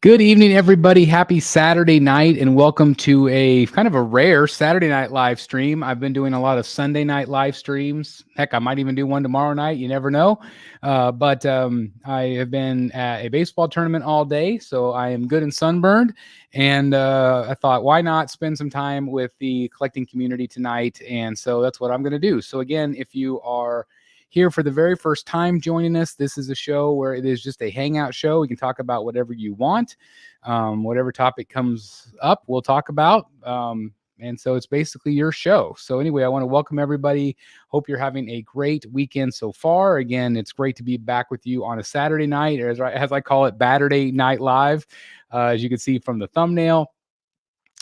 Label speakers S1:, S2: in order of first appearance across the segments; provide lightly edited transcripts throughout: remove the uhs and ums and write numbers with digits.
S1: Good evening, everybody. Happy Saturday night, and welcome to a kind of a rare Saturday night live stream. I've been doing a lot of Sunday night live streams. Heck, I might even do one tomorrow night. You never know. But I have been at a baseball tournament all day, so I am good and sunburned. And I thought, why not spend some time with the collecting community tonight? And so that's what I'm going to do. So again, if you are here for the very first time joining us, this is a show where it is just a hangout show. We can talk about whatever you want. Whatever topic comes up, we'll talk about. And so it's basically your show. So anyway, I want to welcome everybody. Hope you're having a great weekend so far. Again, it's great to be back with you on a Saturday night, or as I call it, Batterday Night Live, as you can see from the thumbnail.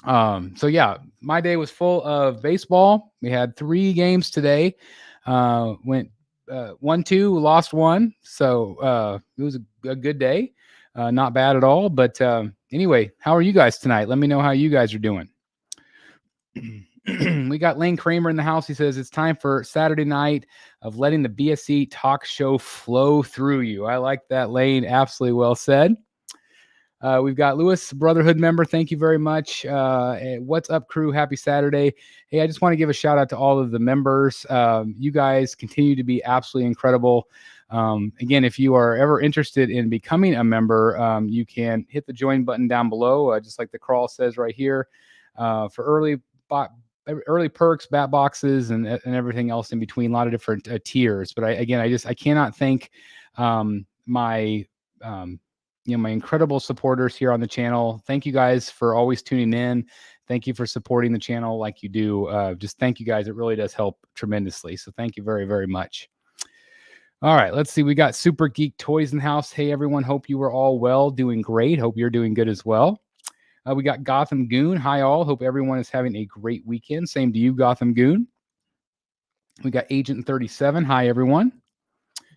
S1: So yeah, my day was full of baseball. We had 3 games today. Went 1-2, lost 1. So it was a good day. Not bad at all. But anyway, how are you guys tonight? Let me know how you guys are doing. We got Lane Kramer in the house. He says it's time for Saturday night of letting the BSC talk show flow through you. I like that, Lane. Absolutely well said. We've got Lewis, Brotherhood member. Thank you very much. What's up, crew? Happy Saturday. Hey, I just want to give a shout out to all of the members. You guys continue to be absolutely incredible. Again, if you are ever interested in becoming a member, you can hit the join button down below, just like the crawl says right here, for early perks, bat boxes, and everything else in between. A lot of different tiers. But I cannot thank my my incredible supporters here on the channel. Thank you guys for always tuning in. Thank you for supporting the channel like you do. Just thank you guys. It really does help tremendously. So thank you very, very much. All right, let's see. We got Super Geek Toys in the house. Hey, everyone. Hope you were all well, doing great. Hope you're doing good as well. We got Gotham Goon. Hi, all. Hope everyone is having a great weekend. Same to you, Gotham Goon. We got Agent 37. Hi, everyone.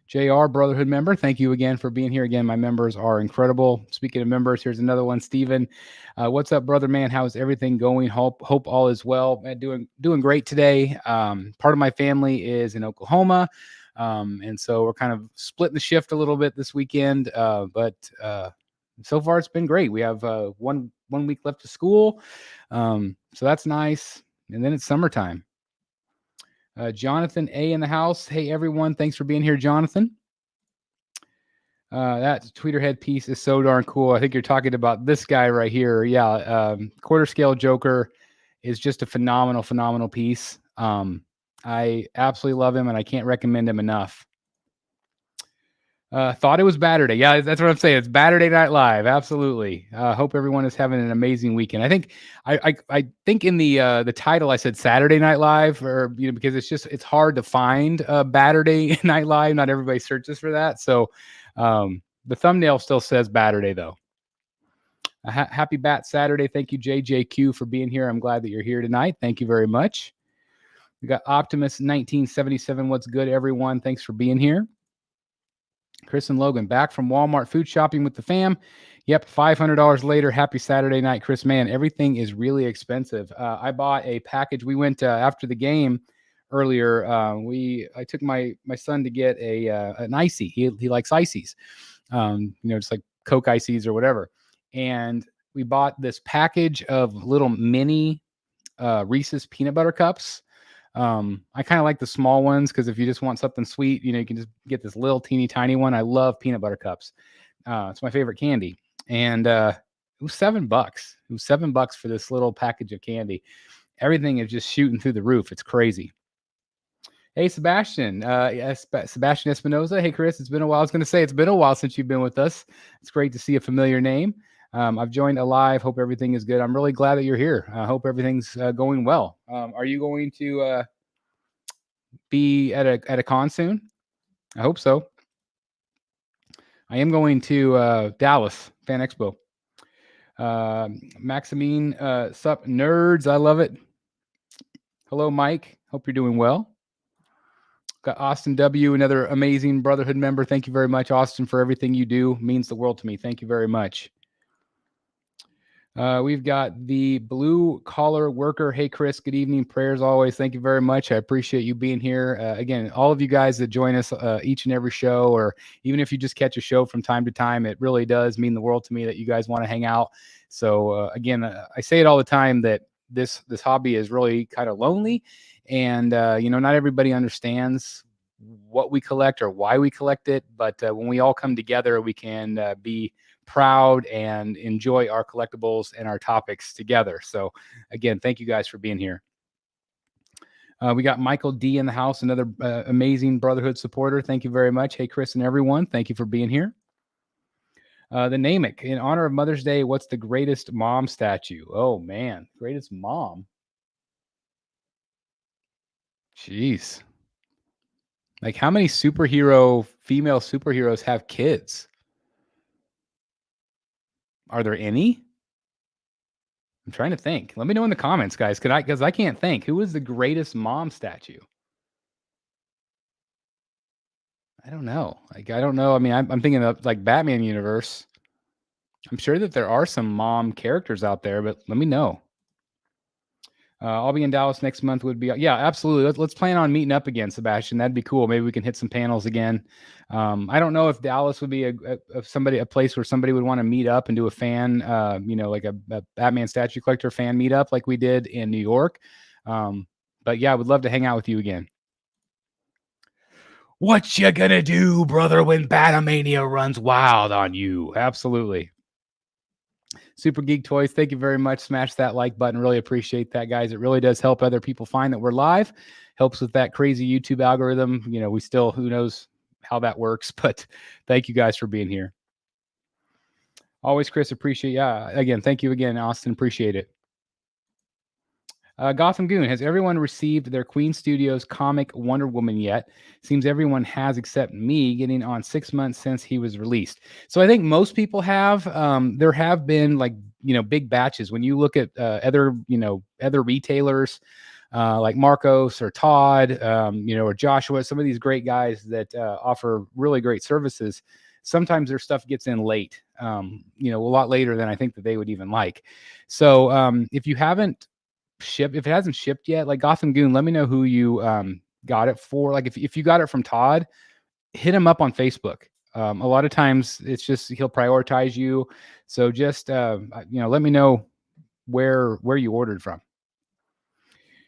S1: JR, Brotherhood member, thank you again for being here. Again, my members are incredible. Speaking of members, here's another one, Steven. What's up, brother man? How's everything going? Hope all is well. Doing great today. Part of my family is in Oklahoma, and so we're kind of splitting the shift a little bit this weekend. But so far, it's been great. We have one week left of school, so that's nice. And then it's summertime. Jonathan A in the house. Hey, everyone. Thanks for being here, Jonathan. That Tweeterhead piece is so darn cool. I think you're talking about this guy right here. Yeah, quarter scale Joker is just a phenomenal piece. I absolutely love him, and I can't recommend him enough. Thought it was Batterday. Yeah, that's what I'm saying. It's Batterday Night Live. Absolutely. Hope everyone is having an amazing weekend. I think I think in the title I said Saturday Night Live, or because it's hard to find Batterday Night Live. Not everybody searches for that. So the thumbnail still says Batterday though. Happy Bat Saturday. Thank you, JJQ, for being here. I'm glad that you're here tonight. Thank you very much. We got Optimus 1977. What's good, everyone? Thanks for being here. Chris and Logan back from Walmart food shopping with the fam. Yep, $500 later. Happy Saturday night, Chris. Man, everything is really expensive. I bought a package. We went after the game earlier. I took my son to get an icy. He likes ices, just like Coke ices or whatever. And we bought this package of little mini Reese's peanut butter cups. I kind of like the small ones because if you just want something sweet, you can just get this little teeny tiny one. I love peanut butter cups. It's my favorite candy. And it was $7. It was $7 for this little package of candy. Everything is just shooting through the roof. It's crazy. Hey, Sebastian. Sebastian Espinoza. Hey, Chris. It's been a while. I was going to say it's been a while since you've been with us. It's great to see a familiar name. I've joined Alive. Hope everything is good. I'm really glad that you're here. I hope everything's going well. Are you going to be at a con soon? I hope so. I am going to Dallas Fan Expo. Maximine, sup nerds? I love it. Hello, Mike. Hope you're doing well. Got Austin W, another amazing Brotherhood member. Thank you very much, Austin, for everything you do. It means the world to me. Thank you very much. We've got the blue collar worker. Hey, Chris, good evening. Prayers always. Thank you very much. I appreciate you being here. Again, all of you guys that join us each and every show, or even if you just catch a show from time to time, it really does mean the world to me that you guys want to hang out. So again, I say it all the time that this hobby is really kind of lonely, and not everybody understands what we collect or why we collect it. But when we all come together, we can be proud and enjoy our collectibles and our topics together. So again, thank you guys for being here. We got Michael D in the house, another amazing Brotherhood supporter. Thank you very much. Hey, Chris and everyone, thank you for being here. The Namek, in honor of Mother's Day, what's the greatest mom statue? Oh man, greatest mom. Jeez. Like, how many female superheroes have kids? Are there any? I'm trying to think. Let me know in the comments, guys. Because I can't think. Who is the greatest mom statue? I don't know. Like, I don't know. I mean, I'm thinking of like Batman universe. I'm sure that there are some mom characters out there, but let me know. I'll be in Dallas next month. Yeah, absolutely. Let's plan on meeting up again, Sebastian. That'd be cool. Maybe we can hit some panels again. I don't know if Dallas would be a place where somebody would want to meet up and do a fan, like a Batman statue collector fan meetup like we did in New York. But yeah, I would love to hang out with you again. What you gonna do, brother, when Batamania runs wild on you? Absolutely. Super Geek Toys, thank you very much. Smash that like button. Really appreciate that, guys. It really does help other people find that we're live. Helps with that crazy YouTube algorithm. We still, who knows how that works, but thank you guys for being here. Always, Chris, appreciate. Yeah, again, thank you again, Austin. Appreciate it. Gotham Goon, has everyone received their Queen Studios comic Wonder Woman yet? Seems everyone has except me, getting on 6 months since he was released. So I think most people have. There have been big batches. When you look at other retailers like Marcos or Todd, or Joshua, some of these great guys that offer really great services, sometimes their stuff gets in late, a lot later than I think that they would even like. So if you haven't if it hasn't shipped yet, like Gotham Goon, let me know who you got it for. Like if you got it from Todd, hit him up on Facebook. A lot of times it's just he'll prioritize you. So just let me know where you ordered from.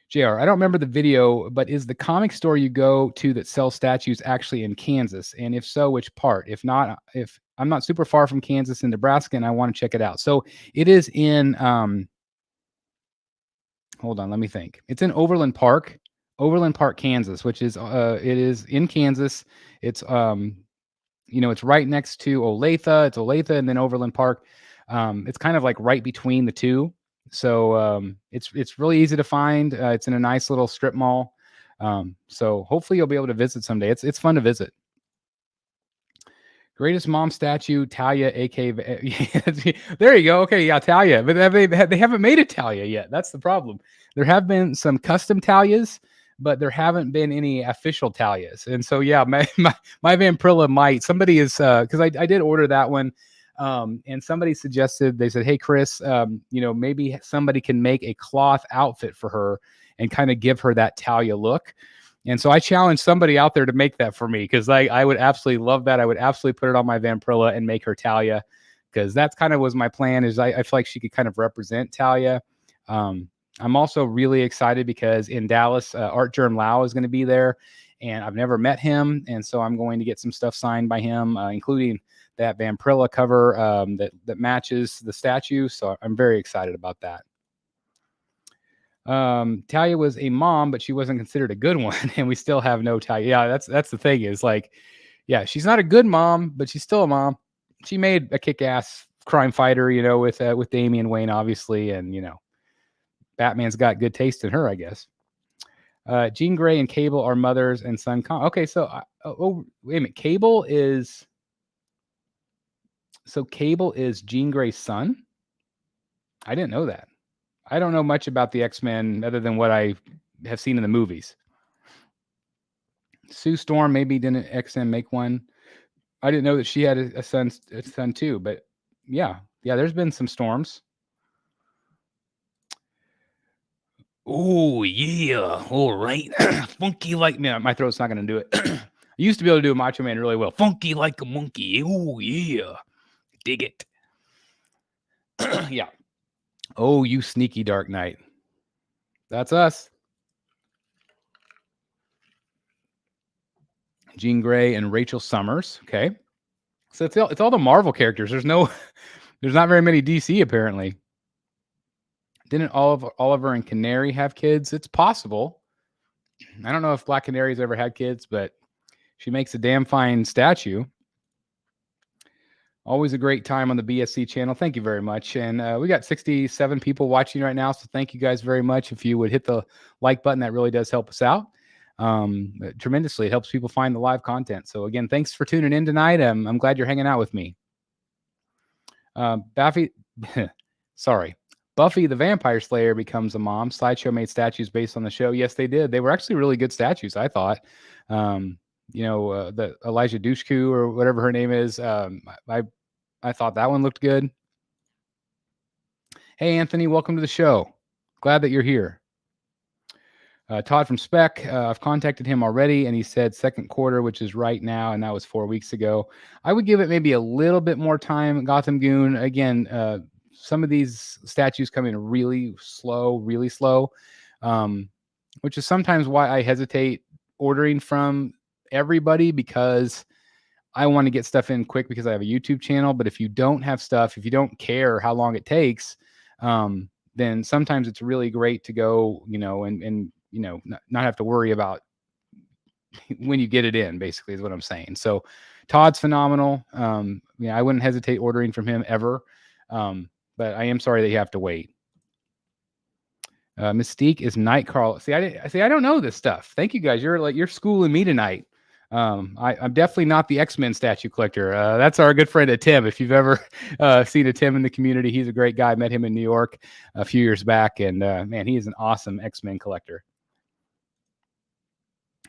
S1: JR, I don't remember the video, but is the comic store you go to that sells statues actually in Kansas? And if so, which part? If not, if I'm not super far from Kansas and Nebraska and I want to check it out. So it is in hold on, let me think. It's in Overland Park, Kansas, which is it is in Kansas. It's it's right next to Olathe. It's Olathe and then Overland Park. It's kind of like right between the two. So it's really easy to find. It's in a nice little strip mall. So hopefully you'll be able to visit someday. It's fun to visit. Greatest mom statue, Talia, aka. There you go. Okay, yeah, Talia. But they haven't made a Talia yet. That's the problem. There have been some custom Talias, but there haven't been any official Talias. And so, yeah, my Vampirilla might. Somebody is because I did order that one, and somebody suggested. They said, "Hey, Chris, maybe somebody can make a cloth outfit for her and kind of give her that Talia look." And so I challenged somebody out there to make that for me because I would absolutely love that. I would absolutely put it on my Vampirilla and make her Talia because that's kind of was my plan. Is I feel like she could kind of represent Talia. I'm also really excited because in Dallas, Art Germ Lau is going to be there, and I've never met him, and so I'm going to get some stuff signed by him, including that Vampirilla cover that matches the statue. So I'm very excited about that. Talia was a mom, but she wasn't considered a good one, and we still have no Talia. Yeah, that's the thing is like, yeah, she's not a good mom, but she's still a mom. She made a kick-ass crime fighter, with Damian Wayne, obviously, and Batman's got good taste in her, I guess. Jean Grey and Cable are mothers and son. Okay, so wait a minute, Cable is Jean Grey's son. I didn't know that. I don't know much about the X-Men other than what I have seen in the movies. Sue Storm, maybe didn't X-Men make one? I didn't know that she had a son too, but yeah, there's been some Storms. Oh, yeah. All right. Funky like... Man, my throat's not going to do it. I used to be able to do a Macho Man really well. Funky like a monkey. Oh, yeah. Dig it. Yeah. Oh, you sneaky Dark Knight. That's us. Jean Grey and Rachel Summers. Okay. So it's all the Marvel characters. There's not very many DC apparently. Didn't Oliver and Canary have kids? It's possible. I don't know if Black Canary's ever had kids, but she makes a damn fine statue. Always a great time on the BSC channel. Thank you very much. And we got 67 people watching right now, so thank you guys very much. If you would hit the like button, that really does help us out tremendously. It helps people find the live content. So again, thanks for tuning in tonight. I'm glad you're hanging out with me. Buffy the Vampire Slayer becomes a mom. Sideshow made statues based on the show. Yes, they did. They were actually really good statues, I thought. The Elijah Dushku or whatever her name is. I thought that one looked good. Hey, Anthony, welcome to the show. Glad that you're here. Todd from Spec, I've contacted him already, and he said second quarter, which is right now, and that was 4 weeks ago. I would give it maybe a little bit more time. Gotham Goon, again, some of these statues come in really slow, which is sometimes why I hesitate ordering from everybody, because I want to get stuff in quick because I have a YouTube channel. But if you don't have stuff, if you don't care how long it takes, then sometimes it's really great to go, and not have to worry about when you get it in, basically is what I'm saying. So Todd's phenomenal. I wouldn't hesitate ordering from him ever. But I am sorry that you have to wait. Mystique is Nightcrawler. I don't know this stuff. Thank you guys. You're schooling me tonight. I'm definitely not the X-Men statue collector. That's our good friend Tim. If you've ever seen a Tim in the community, he's a great guy. Met him in New York a few years back, and man, he is an awesome X-Men collector.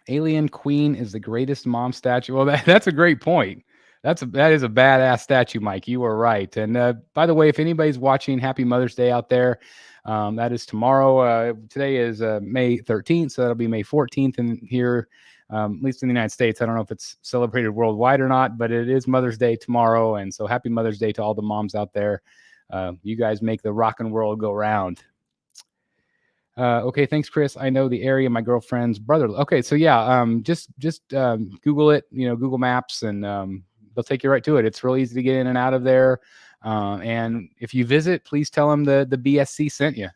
S1: Alien Queen is the greatest mom statue. Well, that's a great point. That is a badass statue, Mike. You are right. And by the way, if anybody's watching, happy Mother's Day out there. That is tomorrow. Today is May 13th, so that'll be May 14th. And here, at least in the United States, I don't know if it's celebrated worldwide or not, but it is Mother's Day tomorrow. And so happy Mother's Day to all the moms out there. You guys make the rockin' world go round. Okay, thanks, Chris. I know the area. My girlfriend's brother. Okay, so yeah, just Google it. Google Maps, and they'll take you right to it. It's real easy to get in and out of there. And if you visit, please tell them the BSC sent you.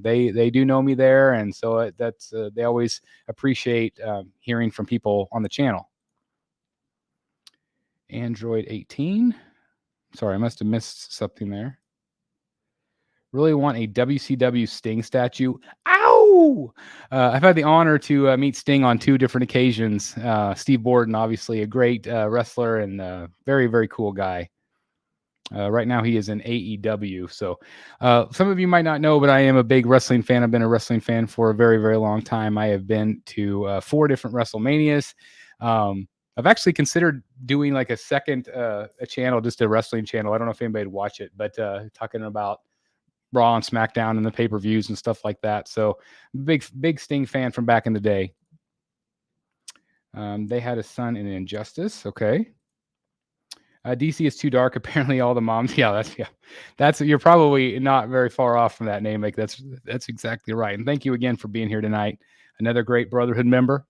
S1: They do know me there, and so that's they always appreciate hearing from people on the channel. Android 18. Sorry, I must have missed something there. Really want a WCW Sting statue. Ow! I've had the honor to meet Sting on 2 different occasions. Steve Borden, obviously a great wrestler and very, very cool guy. Right now he is in AEW. So some of you might not know, but I am a big wrestling fan. I've been a wrestling fan for a very, very long time. I have been to 4 different WrestleManias. I've actually considered doing like a second a channel, just a wrestling channel. I don't know if anybody would watch it, but talking about Raw and SmackDown and the pay-per-views and stuff like that. So big Sting fan from back in the day. They had a son in Injustice. Okay. DC is too dark. Apparently all the moms. Yeah, that's you're probably not very far off from that name. Like that's exactly right. And thank you again for being here tonight. Another great Brotherhood member.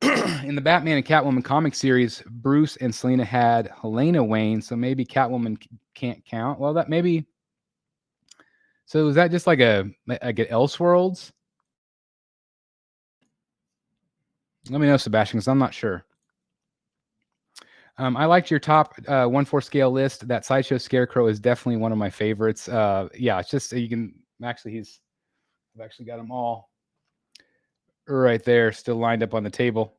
S1: In the Batman and Catwoman comic series, Bruce and Salina had Helena Wayne, so maybe Catwoman can't count. Well, that maybe. So is that just like an Elseworlds? Let me know, Sebastian, because I'm not sure. I liked your top 1/4 scale list. That Sideshow Scarecrow is definitely one of my favorites. Yeah, it's just you can actually I've actually got them all right there, still lined up on the table.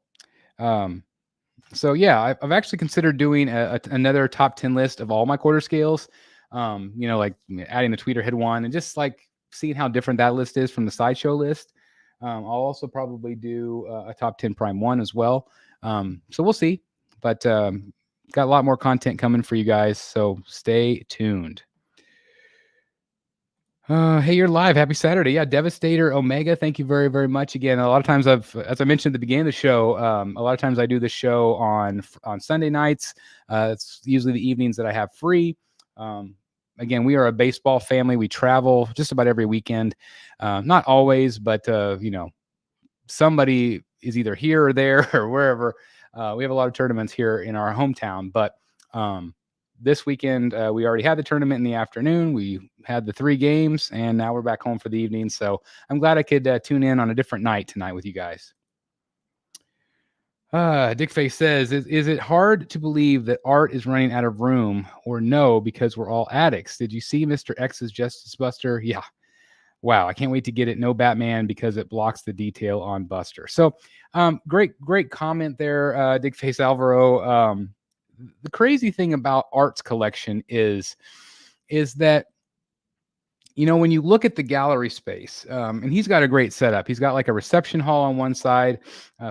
S1: So yeah, I've actually considered doing another top 10 list of all my quarter scales. Like adding the Tweeterhead one and just like seeing how different that list is from the Sideshow list. I'll also probably do a top 10 Prime 1 as well. So we'll see, but got a lot more content coming for you guys. So stay tuned. Hey, you're live. Happy Saturday. Yeah, Devastator Omega. Thank you very, very much again. A lot of times as I mentioned at the beginning of the show, a lot of times I do the show on Sunday nights. It's usually the evenings that I have free. Again, we are a baseball family. We travel just about every weekend. Not always, but somebody is either here or there or wherever. We have a lot of tournaments here in our hometown, but this weekend we already had the tournament in the afternoon. We had the 3 games, and now we're back home for the evening. So I'm glad I could tune in on a different night tonight with you guys. Dickface says, is it hard to believe that art is running out of room, or no, because we're all addicts? Did you see Mr. X's Justice Buster? Yeah. Wow, I can't wait to get it. No Batman because it blocks the detail on Buster. So great comment there, Dickface Alvaro. The crazy thing about Art's collection is that, when you look at the gallery space, and he's got a great setup. He's got like a reception hall on one side,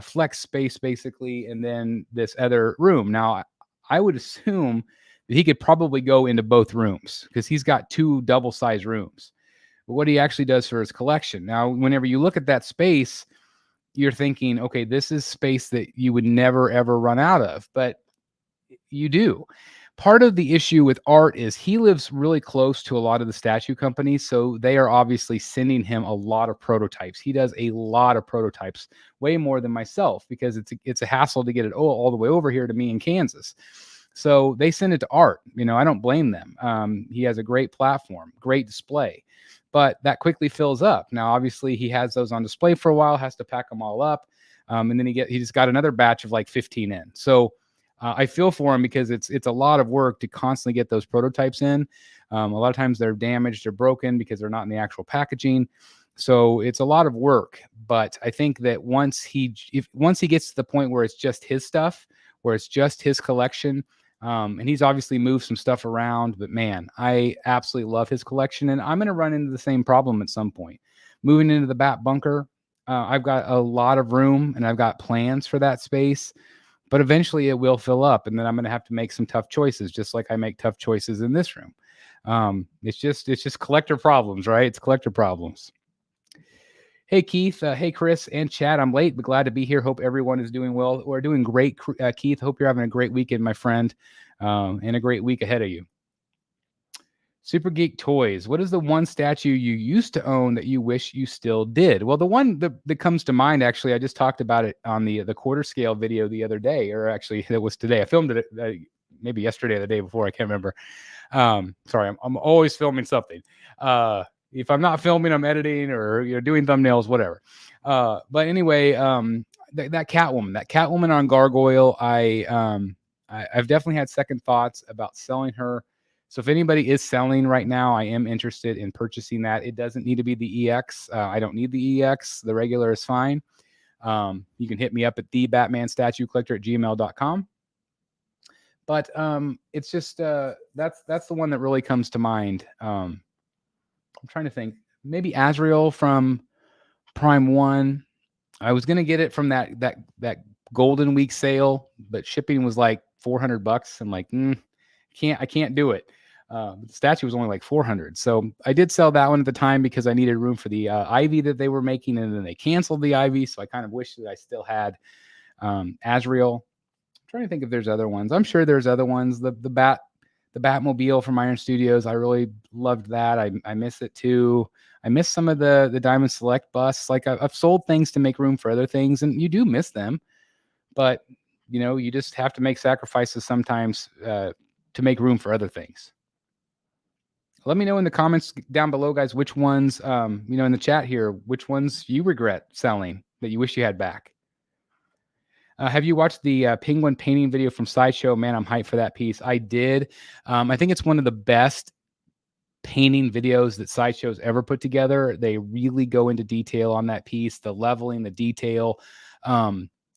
S1: flex space basically, and then this other room. Now, I would assume that he could probably go into both rooms because he's got 2 double-sized rooms. But what he actually does for his collection. Now, whenever you look at that space, you're thinking, okay, this is space that you would never, ever run out of. But you do. Part of the issue with Art is he lives really close to a lot of the statue companies, so they are obviously sending him a lot of prototypes. He does a lot of prototypes, way more than myself, because it's a hassle to get it all the way over here to me in Kansas. So they send it to Art. I don't blame them. He has a great platform, great display, but that quickly fills up. Now, obviously, he has those on display for a while, has to pack them all up, and then he just got another batch of like 15 in. So I feel for him because it's a lot of work to constantly get those prototypes in. A lot of times they're damaged or broken because they're not in the actual packaging. So it's a lot of work. But I think that once he gets to the point where it's just his stuff, where it's just his collection, and he's obviously moved some stuff around, but man, I absolutely love his collection, and I'm going to run into the same problem at some point. Moving into the Bat Bunker, I've got a lot of room, and I've got plans for that space. But eventually it will fill up, and then I'm going to have to make some tough choices, just like I make tough choices in this room. It's just collector problems, right? It's collector problems. Hey, Keith. Hey, Chris and Chad. I'm late, but glad to be here. Hope everyone is doing well. We're doing great, Keith. Hope you're having a great weekend, my friend, and a great week ahead of you. Super Geek Toys. What is the one statue you used to own that you wish you still did? Well, the one that comes to mind, actually, I just talked about it on the quarter scale video the other day, or actually it was today. I filmed it maybe yesterday or the day before. I can't remember. Sorry, I'm always filming something. If I'm not filming, I'm editing or doing thumbnails, whatever. But anyway, that Catwoman on Gargoyle, I've definitely had second thoughts about selling her. So if anybody is selling right now, I am interested in purchasing that. It doesn't need to be the EX. I don't need the EX. The regular is fine. You can hit me up at thebatmanstatuecollector@gmail.com. But it's just that's the one that really comes to mind. I'm trying to think. Maybe Azrael from Prime 1. I was gonna get it from that Golden Week sale, but shipping was like $400. I'm like, I can't do it. The statue was only like 400. So I did sell that one at the time because I needed room for the Ivy that they were making, and then they canceled the Ivy. So I kind of wish that I still had Azrael. I'm trying to think if there's other ones. I'm sure there's other ones. The Batmobile from Iron Studios. I really loved that. I miss it too. I miss some of the Diamond Select busts. Like I've sold things to make room for other things, and you do miss them, but you just have to make sacrifices sometimes to make room for other things. Let me know in the comments down below, guys, which ones, in the chat here, which ones you regret selling that you wish you had back. Have you watched the penguin painting video from Sideshow? Man, I'm hyped for that piece. I did. I think it's one of the best painting videos that Sideshow's ever put together. They really go into detail on that piece, the leveling, the detail.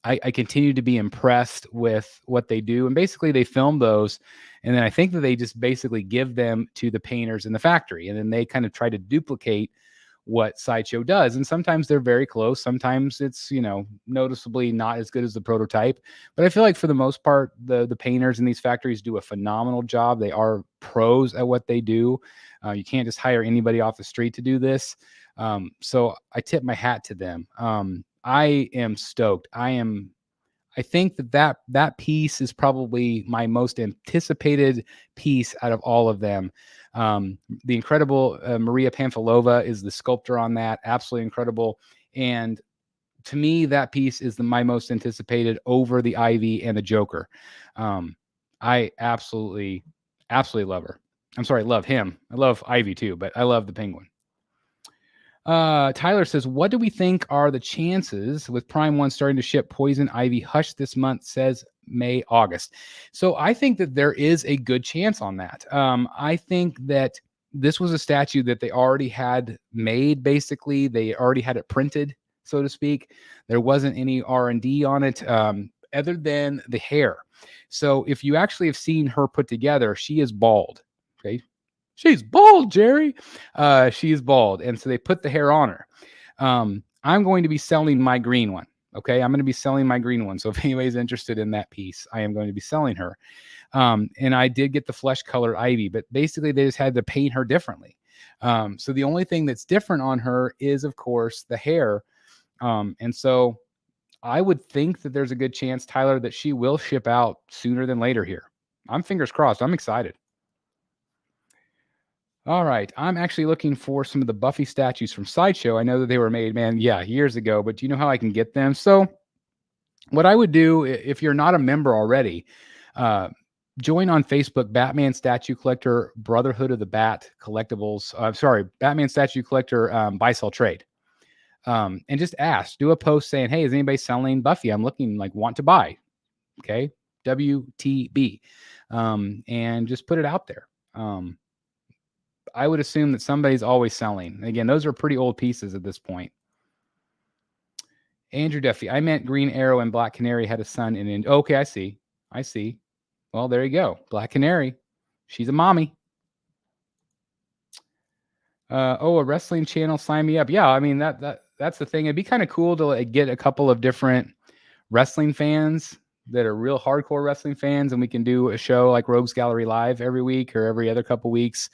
S1: I continue to be impressed with what they do. And basically they film those. And then I think that they just basically give them to the painters in the factory. And then they kind of try to duplicate what Sideshow does. And sometimes they're very close. Sometimes it's, noticeably not as good as the prototype. But I feel like for the most part, the painters in these factories do a phenomenal job. They are pros at what they do. You can't just hire anybody off the street to do this. So I tip my hat to them. I am stoked. I think that piece is probably my most anticipated piece out of all of them. The incredible Maria Pamfilova is the sculptor on that. Absolutely incredible. And to me, that piece is my most anticipated over the Ivy and the Joker. I absolutely love her. I'm sorry, love him. I love Ivy too, but I love the Penguin. Tyler says, what do we think are the chances with Prime 1 starting to ship Poison Ivy Hush this month? Says May, August. So I think that there is a good chance on that. I think that this was a statue that they already had made. Basically, they already had it printed, so to speak. There wasn't any R&D on it other than the hair. So if you actually have seen her put together, she is bald. Okay. She's bald, Jerry. She is bald. And so they put the hair on her. I'm going to be selling my green one. Okay. I'm going to be selling my green one. So if anybody's interested in that piece, I am going to be selling her. And I did get the flesh colored Ivy, but basically they just had to paint her differently. So the only thing that's different on her is, of course, the hair. And so I would think that there's a good chance, Tyler, that she will ship out sooner than later here. I'm fingers crossed. I'm excited. All right. I'm actually looking for some of the Buffy statues from Sideshow. I know that they were made, years ago, but do you know how I can get them? So what I would do, if you're not a member already, join on Facebook, Batman Statue Collector, Brotherhood of the Bat Collectibles. Batman Statue Collector, Buy, Sell, Trade. And just ask, do a post saying, hey, is anybody selling Buffy? I'm looking, want to buy. Okay. WTB. And just put it out there. I would assume that somebody's always selling. Again, those are pretty old pieces at this point. Andrew Duffy, I meant Green Arrow and Black Canary had a son in. Okay, I see. Well, there you go. Black Canary. She's a mommy. A wrestling channel, sign me up. Yeah, I mean that's the thing. It'd be kind of cool to get a couple of different wrestling fans that are real hardcore wrestling fans, and we can do a show like Rogues Gallery Live every week or every other couple weeks.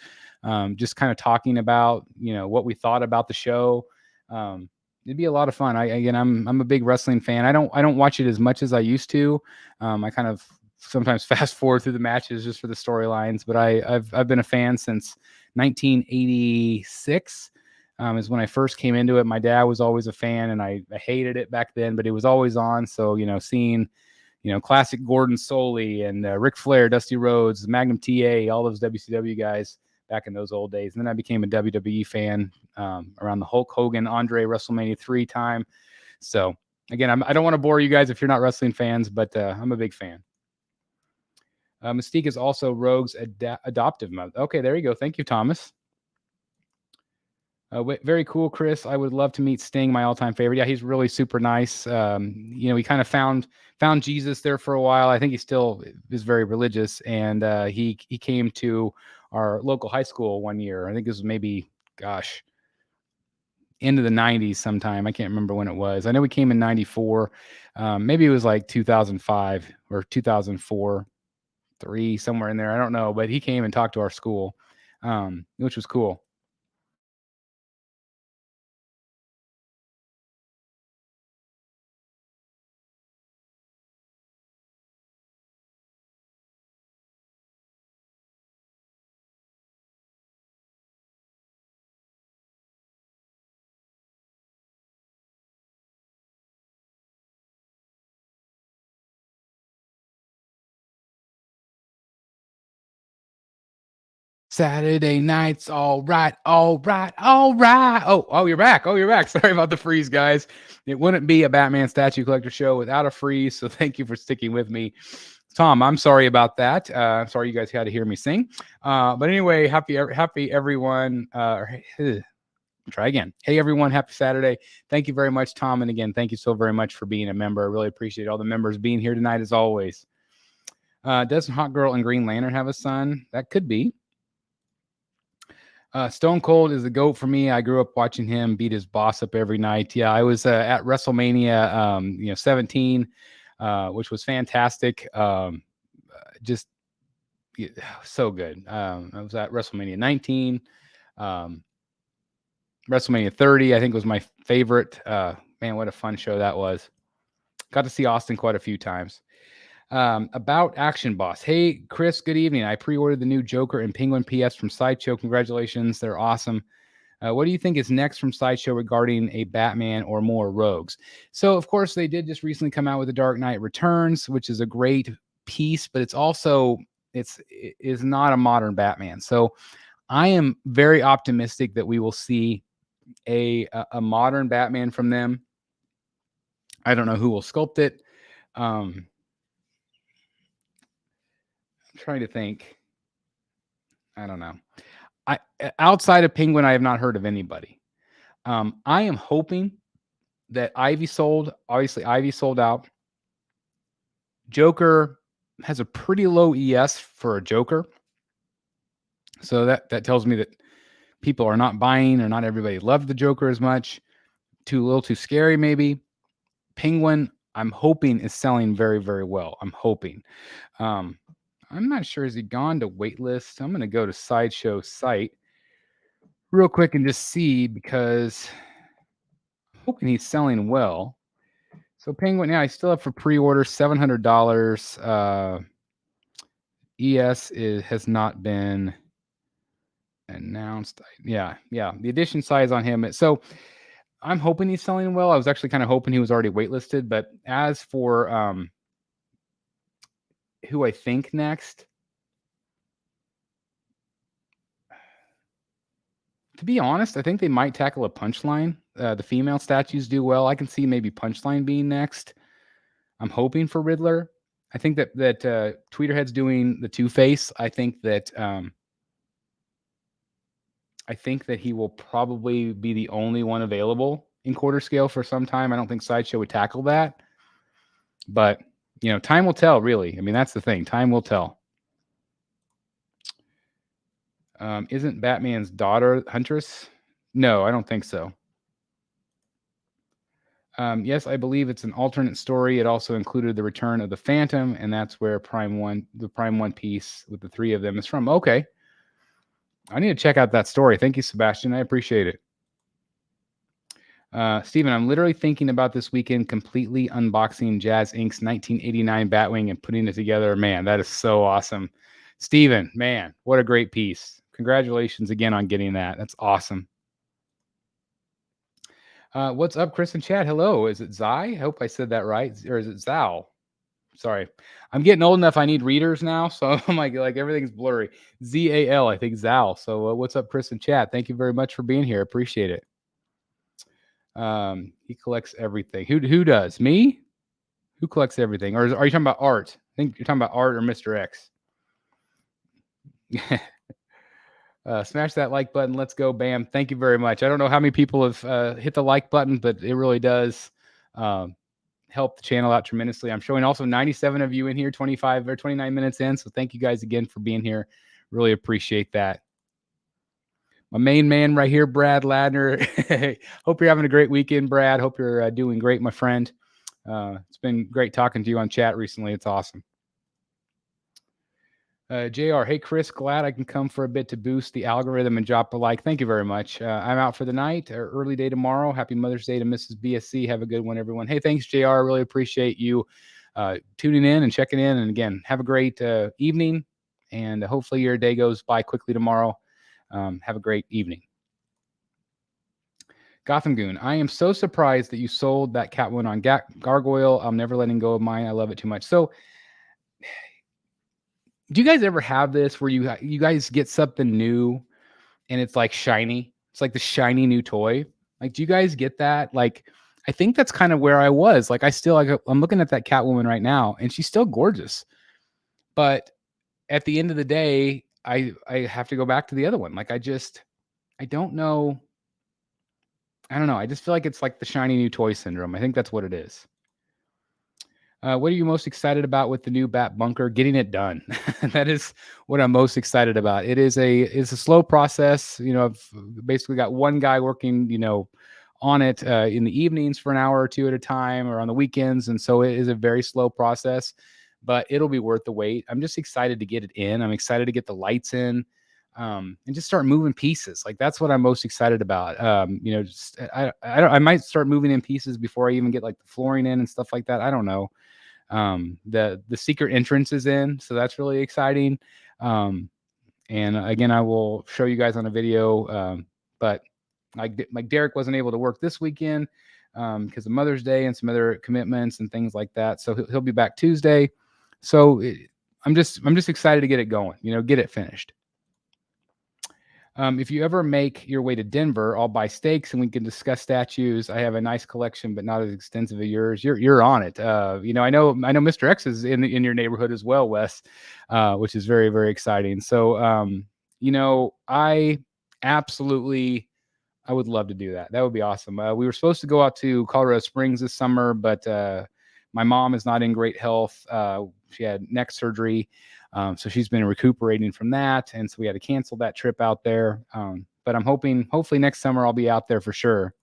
S1: Just kind of talking about, what we thought about the show. It'd be a lot of fun. I'm a big wrestling fan. I don't watch it as much as I used to. I kind of sometimes fast forward through the matches just for the storylines, but I've been a fan since 1986. Is when I first came into it. My dad was always a fan, and I hated it back then, but it was always on. So, seeing, classic Gordon Soley and Ric Flair, Dusty Rhodes, Magnum TA, all those WCW guys back in those old days. And then I became a WWE fan around the Hulk Hogan, Andre WrestleMania 3 time. So again, I don't want to bore you guys if you're not wrestling fans, but I'm a big fan. Mystique is also Rogue's adoptive mother. Okay, there you go. Thank you, Thomas. Very cool, Chris. I would love to meet Sting, my all-time favorite. Yeah, he's really super nice. He kind of found Jesus there for a while. I think he still is very religious, and he came to our local high school one year. I think this was maybe, into the 90s sometime. I can't remember when it was. I know he came in 94. Maybe it was like 2005 or 2004, 3, somewhere in there. I don't know, but he came and talked to our school, which was cool. Saturday nights, all right. Oh, you're back. Sorry about the freeze, guys. It wouldn't be a Batman Statue Collector show without a freeze, so thank you for sticking with me. Tom, I'm sorry about that. I'm sorry you guys had to hear me sing. But anyway, happy everyone. Try again. Hey, everyone. Happy Saturday. Thank you very much, Tom. And again, thank you so very much for being a member. I really appreciate all the members being here tonight, as always. Doesn't Hot Girl and Green Lantern have a son? That could be. Stone Cold is the GOAT for me. I grew up watching him beat his boss up every night. Yeah, I was at WrestleMania, 17, which was fantastic. Just so good. I was at WrestleMania 19. WrestleMania 30, I think, was my favorite. Man, what a fun show that was. Got to see Austin quite a few times. About Action Boss. Hey, Chris, good evening. I pre-ordered the new Joker and Penguin PS from Sideshow. Congratulations. They're awesome. What do you think is next from Sideshow regarding a Batman or more Rogues? So, of course, they did just recently come out with The Dark Knight Returns, which is a great piece, but it's also, it is not a modern Batman. So I am very optimistic that we will see a modern Batman from them. I don't know who will sculpt it. I'm trying to think. I don't know. Outside of Penguin, I have not heard of anybody. I am hoping that Ivy sold. Obviously, Ivy sold out. Joker has a pretty low ES for a Joker. So that tells me that people are not buying, or not everybody loved the Joker as much. A little too scary, maybe. Penguin, I'm hoping, is selling very, very well. I'm hoping. I'm not sure. Has he gone to waitlist? I'm going to go to Sideshow site real quick and just see, because I'm hoping he's selling well. So Penguin, yeah, I still have for pre-order $700. ES has not been announced. Yeah. The edition size on him. So I'm hoping he's selling well. I was actually kind of hoping he was already waitlisted. But as for who I think next, to be honest, I think they might tackle a Punchline. The female statues do well. I can see maybe Punchline being next. I'm hoping for Riddler. I think that Tweeterhead's doing the Two-Face. I think that he will probably be the only one available in quarter scale for some time. I don't think Sideshow would tackle that. But, time will tell, really. I mean, that's the thing. Time will tell. Isn't Batman's daughter Huntress? No, I don't think so. Yes, I believe it's an alternate story. It also included the return of the Phantom, and that's where the Prime One piece with the three of them is from. Okay. I need to check out that story. Thank you, Sebastian. I appreciate it. Steven, I'm literally thinking about this weekend completely unboxing Jazz Inc.'s 1989 Batwing and putting it together. Man, that is so awesome. Steven, man, what a great piece. Congratulations again on getting that. That's awesome. What's up, Chris and Chad? Hello. Is it Zai? I hope I said that right. Or is it Zao? Sorry. I'm getting old enough. I need readers now. So I'm like everything's blurry. Z-A-L, I think Zal. So what's up, Chris and Chad? Thank you very much for being here. Appreciate it. He collects everything. Who does? Me? Who collects everything? Or are you talking about art? I think you're talking about art or Mr. X. Smash that like button. Let's go. Bam. Thank you very much. I don't know how many people have hit the like button, but it really does help the channel out tremendously. I'm showing also 97 of you in here, 25 or 29 minutes in. So thank you guys again for being here. Really appreciate that. My main man right here, Brad Ladner. Hope you're having a great weekend, Brad. Hope you're doing great, my friend. It's been great talking to you on chat recently. It's awesome. JR, hey, Chris, glad I can come for a bit to boost the algorithm and drop a like. Thank you very much. I'm out for the night, or early day tomorrow. Happy Mother's Day to Mrs. BSC. Have a good one, everyone. Hey, thanks, JR. Really appreciate you tuning in and checking in. And again, have a great evening. And hopefully your day goes by quickly tomorrow. Have a great evening. Gotham Goon, I am so surprised that you sold that Catwoman on Gargoyle. I'm never letting go of mine. I love it too much. So, do you guys ever have this where you guys get something new and it's like shiny? It's like the shiny new toy. Like, do you guys get that? Like, I think that's kind of where I was. Like, I'm looking at that Catwoman right now, and she's still gorgeous. But at the end of the day, I have to go back to the other one. Like, I don't know. I don't know. I just feel like it's like the shiny new toy syndrome. I think that's what it is. What are you most excited about with the new Bat Bunker? Getting it done. That is what I'm most excited about. It's a slow process. I've basically got one guy working, on it in the evenings for an hour or two at a time, or on the weekends, and so it is a very slow process, but it'll be worth the wait. I'm just excited to get it in. I'm excited to get the lights in, and just start moving pieces. Like, that's what I'm most excited about. I might start moving in pieces before I even get like the flooring in and stuff like that. I don't know. The secret entrance is in, so that's really exciting. And again, I will show you guys on a video. But like Derek wasn't able to work this weekend because of Mother's Day and some other commitments and things like that. So he'll be back Tuesday. So I'm just excited to get it going. Get it finished. If you ever make your way to Denver, I'll buy steaks and we can discuss statues. I have a nice collection, but not as extensive as yours. You're on it. I know Mr. X is in your neighborhood as well, Wes, which is very, very exciting. So, I would love to do that. That would be awesome. We were supposed to go out to Colorado Springs this summer, but my mom is not in great health. She had neck surgery. So she's been recuperating from that. And so we had to cancel that trip out there. But I'm hopefully next summer I'll be out there for sure.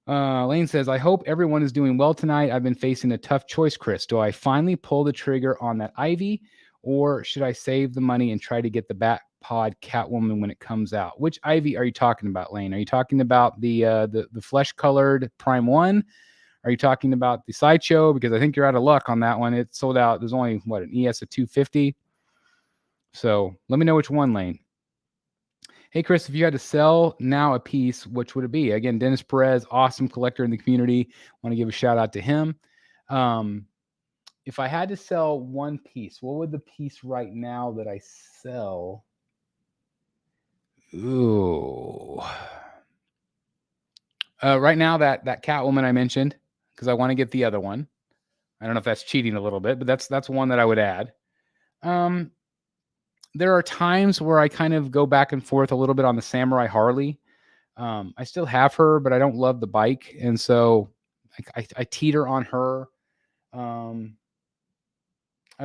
S1: Lane says, I hope everyone is doing well tonight. I've been facing a tough choice, Chris. Do I finally pull the trigger on that Ivy, or should I save the money and try to get the Bat Pod Catwoman when it comes out? Which Ivy are you talking about, Lane? Are you talking about the flesh colored Prime 1? Are you talking about the Sideshow? Because I think you're out of luck on that one. It sold out. There's only, an ES of 250. So let me know which one, Lane. Hey, Chris, if you had to sell now a piece, which would it be? Again, Dennis Perez, awesome collector in the community. Want to give a shout out to him. If I had to sell one piece, what would the piece right now that I sell? Ooh. Right now, that Catwoman I mentioned, because I want to get the other one. I don't know if that's cheating a little bit, but that's one that I would add. There are times where I kind of go back and forth a little bit on the Samurai Harley. I still have her, but I don't love the bike, and so I teeter on her. I've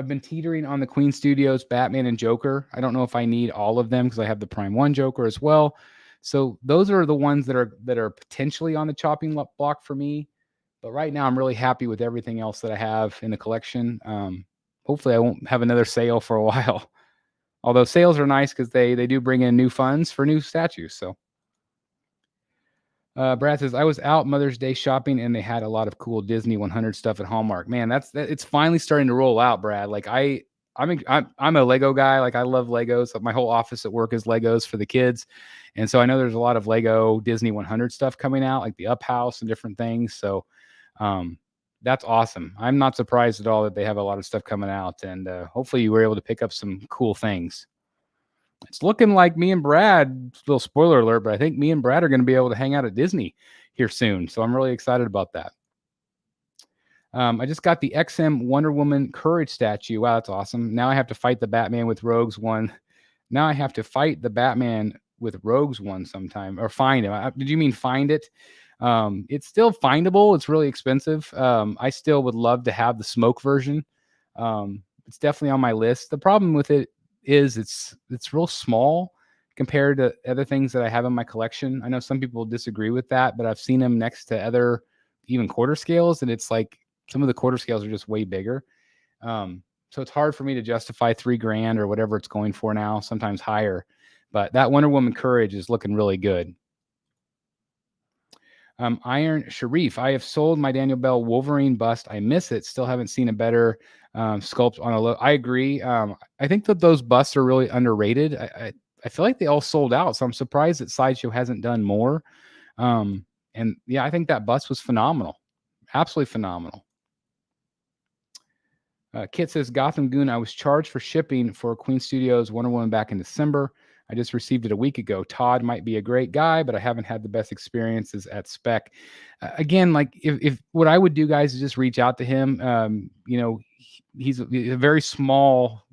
S1: been teetering on the Queen Studios Batman and Joker. I don't know if I need all of them because I have the Prime 1 Joker as well. So those are the ones that are potentially on the chopping block for me. But right now, I'm really happy with everything else that I have in the collection. Hopefully, I won't have another sale for a while. Although sales are nice because they do bring in new funds for new statues. So Brad says, I was out Mother's Day shopping and they had a lot of cool Disney 100 stuff at Hallmark. Man, it's finally starting to roll out, Brad. Like I'm a Lego guy. Like, I love Legos. My whole office at work is Legos for the kids. And so I know there's a lot of Lego Disney 100 stuff coming out, like the Up House and different things. So that's awesome. I'm not surprised at all that they have a lot of stuff coming out, and hopefully you were able to pick up some cool things. It's looking like me and Brad, little spoiler alert, but I think me and Brad are going to be able to hang out at Disney here soon. So I'm really excited about that. I just got the XM Wonder Woman Courage statue. Wow, that's awesome. Now I have to fight the Batman with Rogues one. Now I have to fight the Batman with Rogues one sometime, or find him. Did you mean find it? It's still findable. It's really expensive. I still would love to have the smoke version. It's definitely on my list. The problem with it is it's real small compared to other things that I have in my collection. I know some people disagree with that, but I've seen them next to other even quarter scales, and it's like some of the quarter scales are just way bigger. So it's hard for me to justify $3,000 or whatever it's going for now, sometimes higher. But that Wonder Woman Courage is looking really good. Iron Sharif, I have sold my Daniel Bell Wolverine bust. I miss it. Still haven't seen a better sculpt on a low. I agree. I think that those busts are really underrated. I feel like they all sold out, so I'm surprised that Sideshow hasn't done more. And yeah, I think that bust was phenomenal. Absolutely phenomenal. Kit says, Gotham Goon, I was charged for shipping for Queen Studios Wonder Woman back in December. I just received it a week ago. Todd might be a great guy, but I haven't had the best experiences at Spec. Again, like if what I would do, guys, is just reach out to him. He's a very small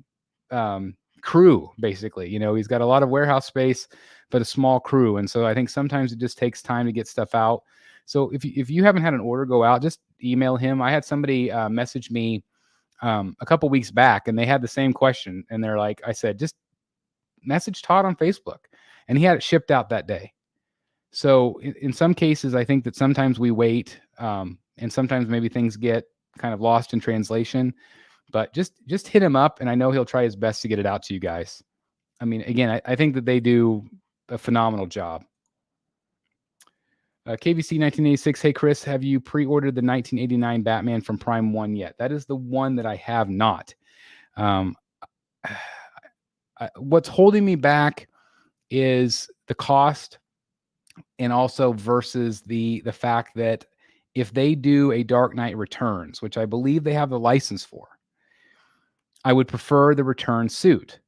S1: crew, basically. He's got a lot of warehouse space, but a small crew. And so I think sometimes it just takes time to get stuff out. So if you haven't had an order go out, just email him. I had somebody message me a couple weeks back, and they had the same question, and they're like, I said, just message Todd on Facebook, and he had it shipped out that day. So in some cases, I think that sometimes we wait, and sometimes maybe things get kind of lost in translation. But just hit him up, and I know he'll try his best to get it out to you guys. I mean, again, I think that they do a phenomenal job. KVC 1986. Hey, Chris, have you pre-ordered the 1989 Batman from Prime 1 yet? That is the one that I have not. What's holding me back is the cost, and also versus the fact that if they do a Dark Knight Returns, which I believe they have the license for, I would prefer the return suit.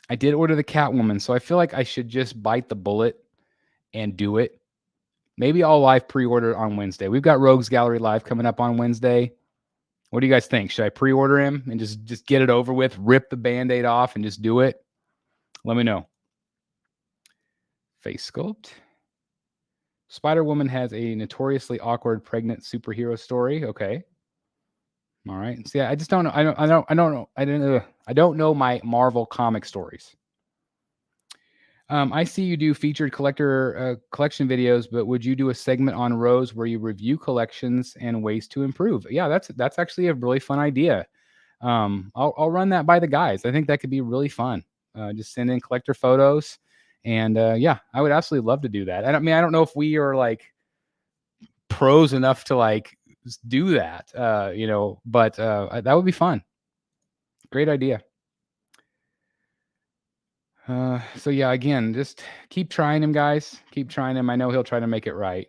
S1: I did order the Catwoman, so I feel like I should just bite the bullet and do it. Maybe I'll live pre-order on Wednesday. We've got Rogues Gallery Live coming up on Wednesday. What do you guys think? Should I pre-order him and just get it over with, rip the Band-Aid off, and just do it? Let me know. Face sculpt. Spider-Woman has a notoriously awkward pregnant superhero story. Okay. All right. See, I just don't know. I don't know my Marvel comic stories. I see you do featured collection videos, but would you do a segment on Rose where you review collections and ways to improve? Yeah, that's actually a really fun idea. I'll run that by the guys. I think that could be really fun. Just send in collector photos, and yeah, I would absolutely love to do that. I don't know if we are like pros enough to like do that, but that would be fun. Great idea. So yeah, again, just keep trying him, guys. Keep trying him. I know he'll try to make it right.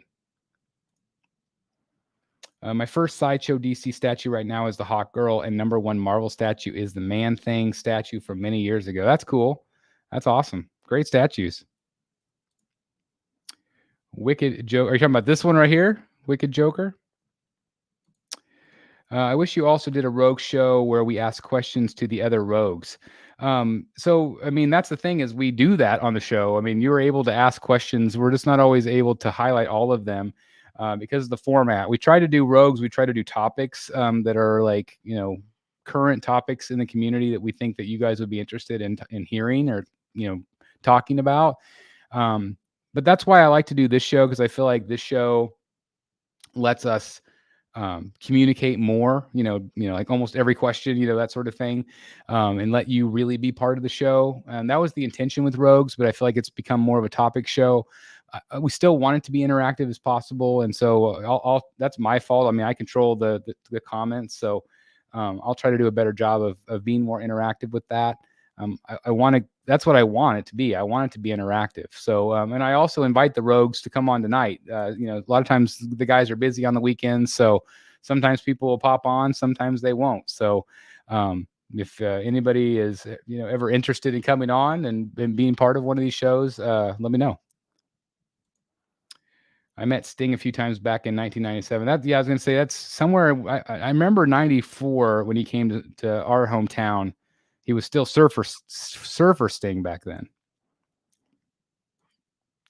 S1: My first Sideshow DC statue right now is the Hawk Girl, and number one Marvel statue is the Man-Thing statue from many years ago. That's cool. That's awesome. Great statues. Wicked Joker. Are you talking about this one right here? Wicked Joker? I wish you also did a rogue show where we ask questions to the other rogues. So, I mean, that's the thing is we do that on the show. I mean, you're able to ask questions. We're just not always able to highlight all of them because of the format. We try to do rogues. We try to do topics that are like, current topics in the community that we think that you guys would be interested in hearing or, talking about. But that's why I like to do this show, because I feel like this show lets us communicate more, like almost every question, that sort of thing, and let you really be part of the show. And that was the intention with Rogues, but I feel like it's become more of a topic show. We still want it to be interactive as possible. And so that's my fault. I mean, I control the comments. So I'll try to do a better job of being more interactive with that. That's what I want it to be. I want it to be interactive. So, and I also invite the rogues to come on tonight. A lot of times the guys are busy on the weekends. So sometimes people will pop on, sometimes they won't. So, if anybody is, ever interested in coming on and being part of one of these shows, let me know. I met Sting a few times back in 1997. I was going to say that's somewhere. I remember 94 when he came to our hometown. He was still Surfer Sting back then.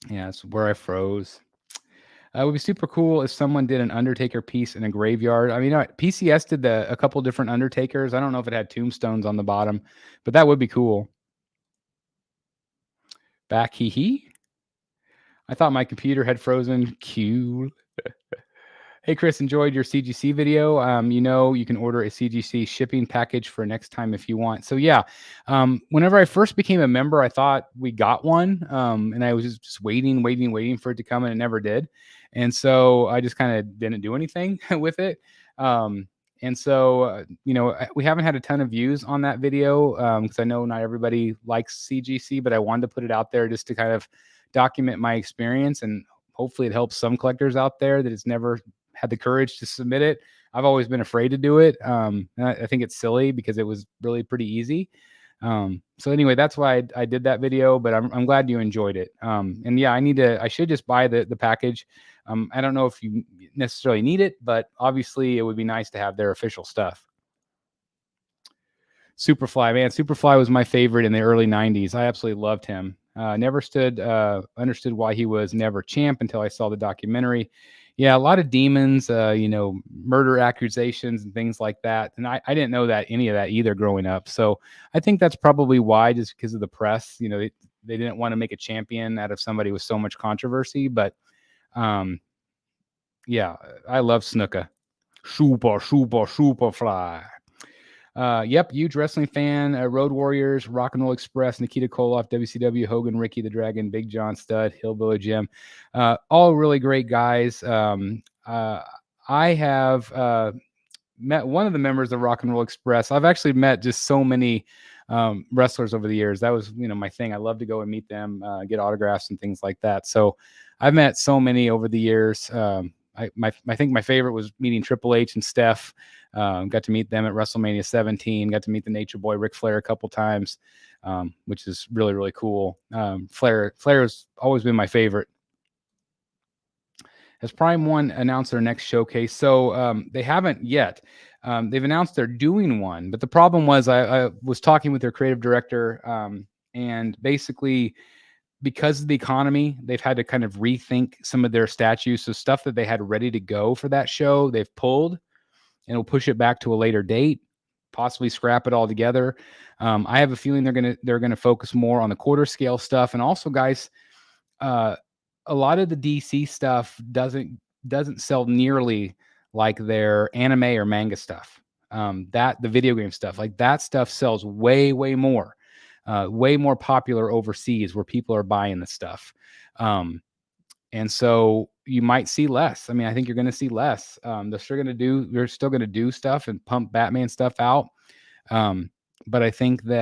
S1: Yeah, that's where I froze. It would be super cool if someone did an Undertaker piece in a graveyard. I mean, PCS did a couple different Undertakers. I don't know if it had tombstones on the bottom, but that would be cool. Back hee. I thought my computer had frozen. Cool. Hey, Chris, enjoyed your CGC video. You can order a CGC shipping package for next time if you want. So yeah, whenever I first became a member, I thought we got one, and I was just waiting for it to come, and it never did. And so I just kind of didn't do anything with it. And so, we haven't had a ton of views on that video because I know not everybody likes CGC, but I wanted to put it out there just to kind of document my experience, and hopefully it helps some collectors out there that has never had the courage to submit it. I've always been afraid to do it. And I think it's silly because it was really pretty easy. So anyway, that's why I did that video, but I'm glad you enjoyed it. And yeah, I should just buy the package. I don't know if you necessarily need it, but obviously it would be nice to have their official stuff. Superfly, man, Superfly was my favorite in the early 90s. I absolutely loved him. Never understood why he was never champ until I saw the documentary. Yeah, a lot of demons, murder accusations and things like that. And I didn't know any of that either growing up. So I think that's probably why, just because of the press. They didn't want to make a champion out of somebody with so much controversy. But yeah, I love Snuka. Super, super, super fly. Yep, huge wrestling fan. Road Warriors, Rock and Roll Express, Nikita Koloff, WCW, Hogan, Ricky the Dragon, Big John Studd, Hillbilly Jim. All really great guys. I have met one of the members of Rock and Roll Express. I've actually met just so many wrestlers over the years. That was, my thing. I love to go and meet them, get autographs and things like that. So I've met so many over the years. I think my favorite was meeting Triple H and Steph. Got to meet them at WrestleMania 17. Got to meet the Nature Boy Ric Flair a couple times, which is really, really cool. Flair has always been my favorite. Has Prime One announced their next showcase? So they haven't yet. They've announced they're doing one, but the problem was I was talking with their creative director, and basically, because of the economy, they've had to kind of rethink some of their statues. So stuff that they had ready to go for that show, they've pulled, and will push it back to a later date, possibly scrap it all together. I have a feeling they're gonna focus more on the quarter scale stuff. And also, guys, a lot of the DC stuff doesn't sell nearly like their anime or manga stuff. The video game stuff, like that stuff sells way, way more. Way more popular overseas where people are buying the stuff. And so you might see less. I mean, I think you're going to see less. They're still going to do stuff and pump Batman stuff out. But I think you're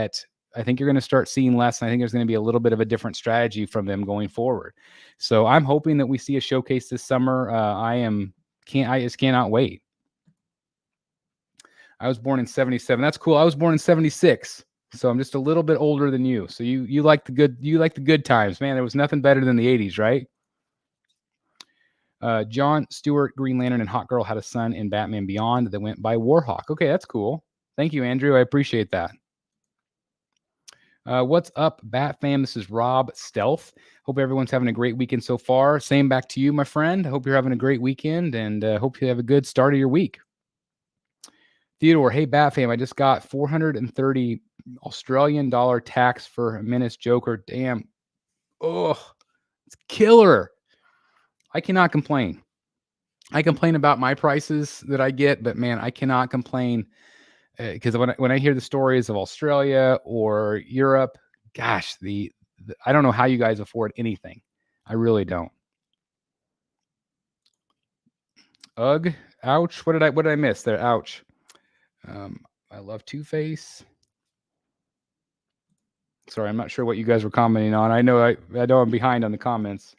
S1: going to start seeing less. And I think there's going to be a little bit of a different strategy from them going forward. So I'm hoping that we see a showcase this summer. I just cannot wait. I was born in 77. That's cool. I was born in 76. So I'm just a little bit older than you. So you like the good times, man. There was nothing better than the 80s, right? John Stewart, Green Lantern, and Hawk Girl had a son in Batman Beyond that went by Warhawk. Okay, that's cool. Thank you, Andrew. I appreciate that. What's up, Bat fam? This is Rob Stealth. Hope everyone's having a great weekend so far. Same back to you, my friend. I hope you're having a great weekend, and hope you have a good start of your week. Theodore, hey, Bat fam, I just got 430 Australian dollar tax for a Menace Joker. Damn. Oh, it's killer. I cannot complain. I complain about my prices that I get, but man, I cannot complain because when I hear the stories of Australia or Europe, gosh, I don't know how you guys afford anything. I really don't. Ugh, ouch. What did I miss there? Ouch. I love Two-Face. Sorry, I'm not sure what you guys were commenting on. I know I'm behind on the comments.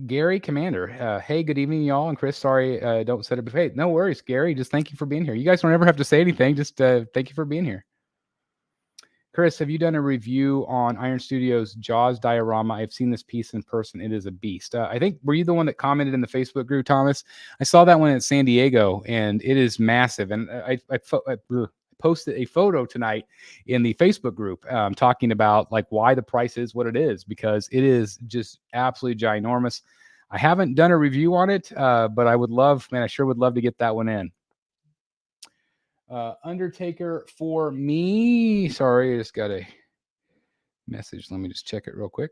S1: Gary Commander, hey, good evening, y'all. And Chris, sorry, don't set it. Hey, no worries, Gary. Just thank you for being here. You guys don't ever have to say anything. Just thank you for being here. Chris, have you done a review on Iron Studios Jaws diorama? I've seen this piece in person. It is a beast. I think, were you the one that commented in the Facebook group, Thomas? I saw that one at San Diego, and it is massive. And I posted a photo tonight in the Facebook group talking about like why the price is what it is, because it is just absolutely ginormous. I haven't done a review on it, but I sure would love to get that one in. Undertaker for me. Sorry, I just got a message. Let me just check it real quick.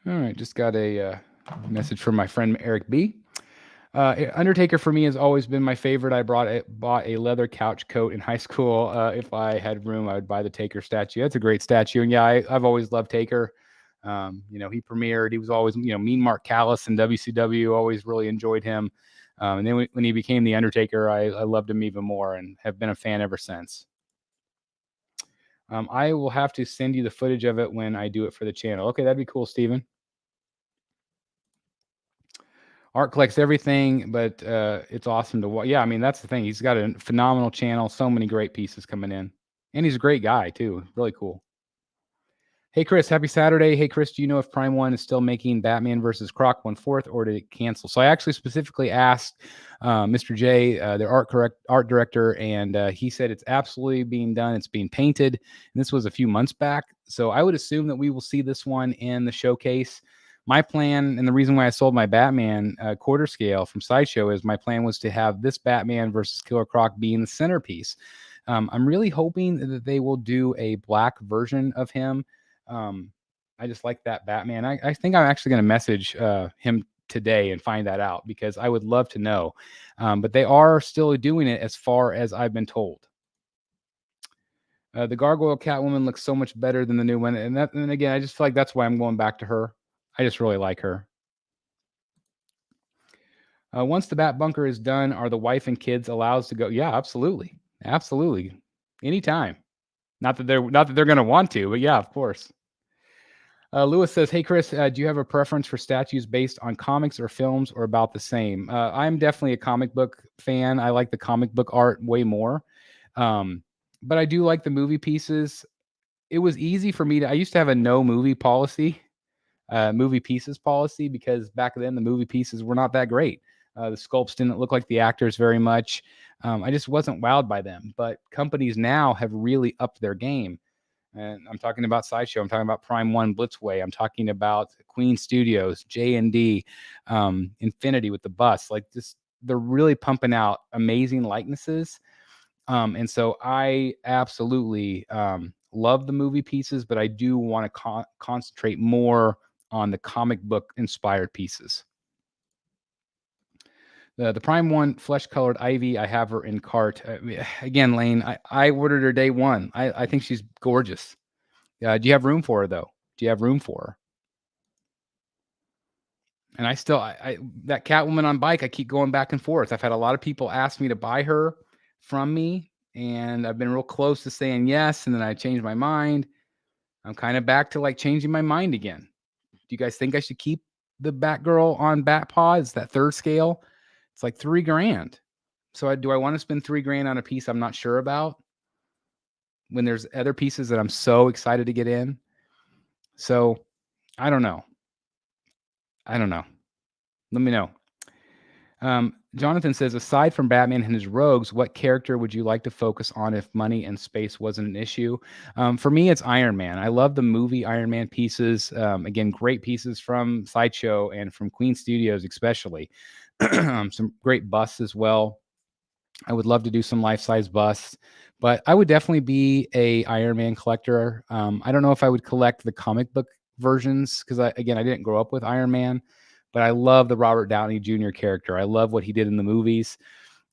S1: All right, just got a message from my friend Eric B. Undertaker for me has always been my favorite. I bought a leather couch coat in high school. If I had room, I would buy the Taker statue. That's a great statue. And yeah, I've always loved Taker. He premiered. He was always, Mean Mark Callis in WCW. Always really enjoyed him. And then when he became the Undertaker, I loved him even more and have been a fan ever since. I will have to send you the footage of it when I do it for the channel. Okay, that'd be cool, Steven. Art collects everything, but it's awesome to watch. Yeah, I mean, that's the thing. He's got a phenomenal channel. So many great pieces coming in. And he's a great guy, too. Really cool. Hey, Chris, happy Saturday. Hey, Chris, do you know if Prime 1 is still making Batman versus Croc 1/4 or did it cancel? So I actually specifically asked Mr. J, their art director, and he said it's absolutely being done. It's being painted. And this was a few months back. So I would assume that we will see this one in the showcase. My plan, and the reason why I sold my Batman quarter scale from Sideshow, is my plan was to have this Batman versus Killer Croc being the centerpiece. I'm really hoping that they will do a black version of him. I just like that Batman. I think I'm actually going to message him today and find that out because I would love to know. But they are still doing it as far as I've been told. The Gargoyle Catwoman looks so much better than the new one. And again, I just feel like that's why I'm going back to her. I just really like her. Once the Bat Bunker is done, are the wife and kids allowed to go? Yeah, absolutely. Absolutely. Anytime. Not that they're going to want to, but yeah, of course. Lewis says, hey, Chris, do you have a preference for statues based on comics or films or about the same? I'm definitely a comic book fan. I like the comic book art way more. But I do like the movie pieces. It was easy for me I used to have a no movie policy, movie pieces policy, because back then the movie pieces were not that great. The sculpts didn't look like the actors very much. I just wasn't wowed by them. But companies now have really upped their game. And I'm talking about Sideshow. I'm talking about Prime 1 Blitzway. I'm talking about Queen Studios, J&D, Infinity with the bus. Like this, they're really pumping out amazing likenesses. And so I absolutely love the movie pieces, but I do want to concentrate more on the comic book inspired pieces. The Prime 1 flesh-colored Ivy, I have her in cart. Again, Lane, I ordered her day one. I think she's gorgeous. Do you have room for her, though? Do you have room for her? And I still, that Catwoman on bike, I keep going back and forth. I've had a lot of people ask me to buy her from me, and I've been real close to saying yes, and then I changed my mind. I'm kind of back to like changing my mind again. Do you guys think I should keep the Batgirl on Batpaw? It's that third scale. It's like $3,000. So do I want to spend $3,000 on a piece I'm not sure about when there's other pieces that I'm so excited to get in? So I don't know. Let me know. Jonathan says, aside from Batman and his rogues, what character would you like to focus on if money and space wasn't an issue? For me, it's Iron Man. I love the movie Iron Man pieces. Again, great pieces from Sideshow and from Queen Studios, especially. Some great busts as well. I would love to do some life-size busts, but I would definitely be a Iron Man collector. I don't know if I would collect the comic book versions because, I didn't grow up with Iron Man. But I love the Robert Downey Jr. character. I love what he did in the movies.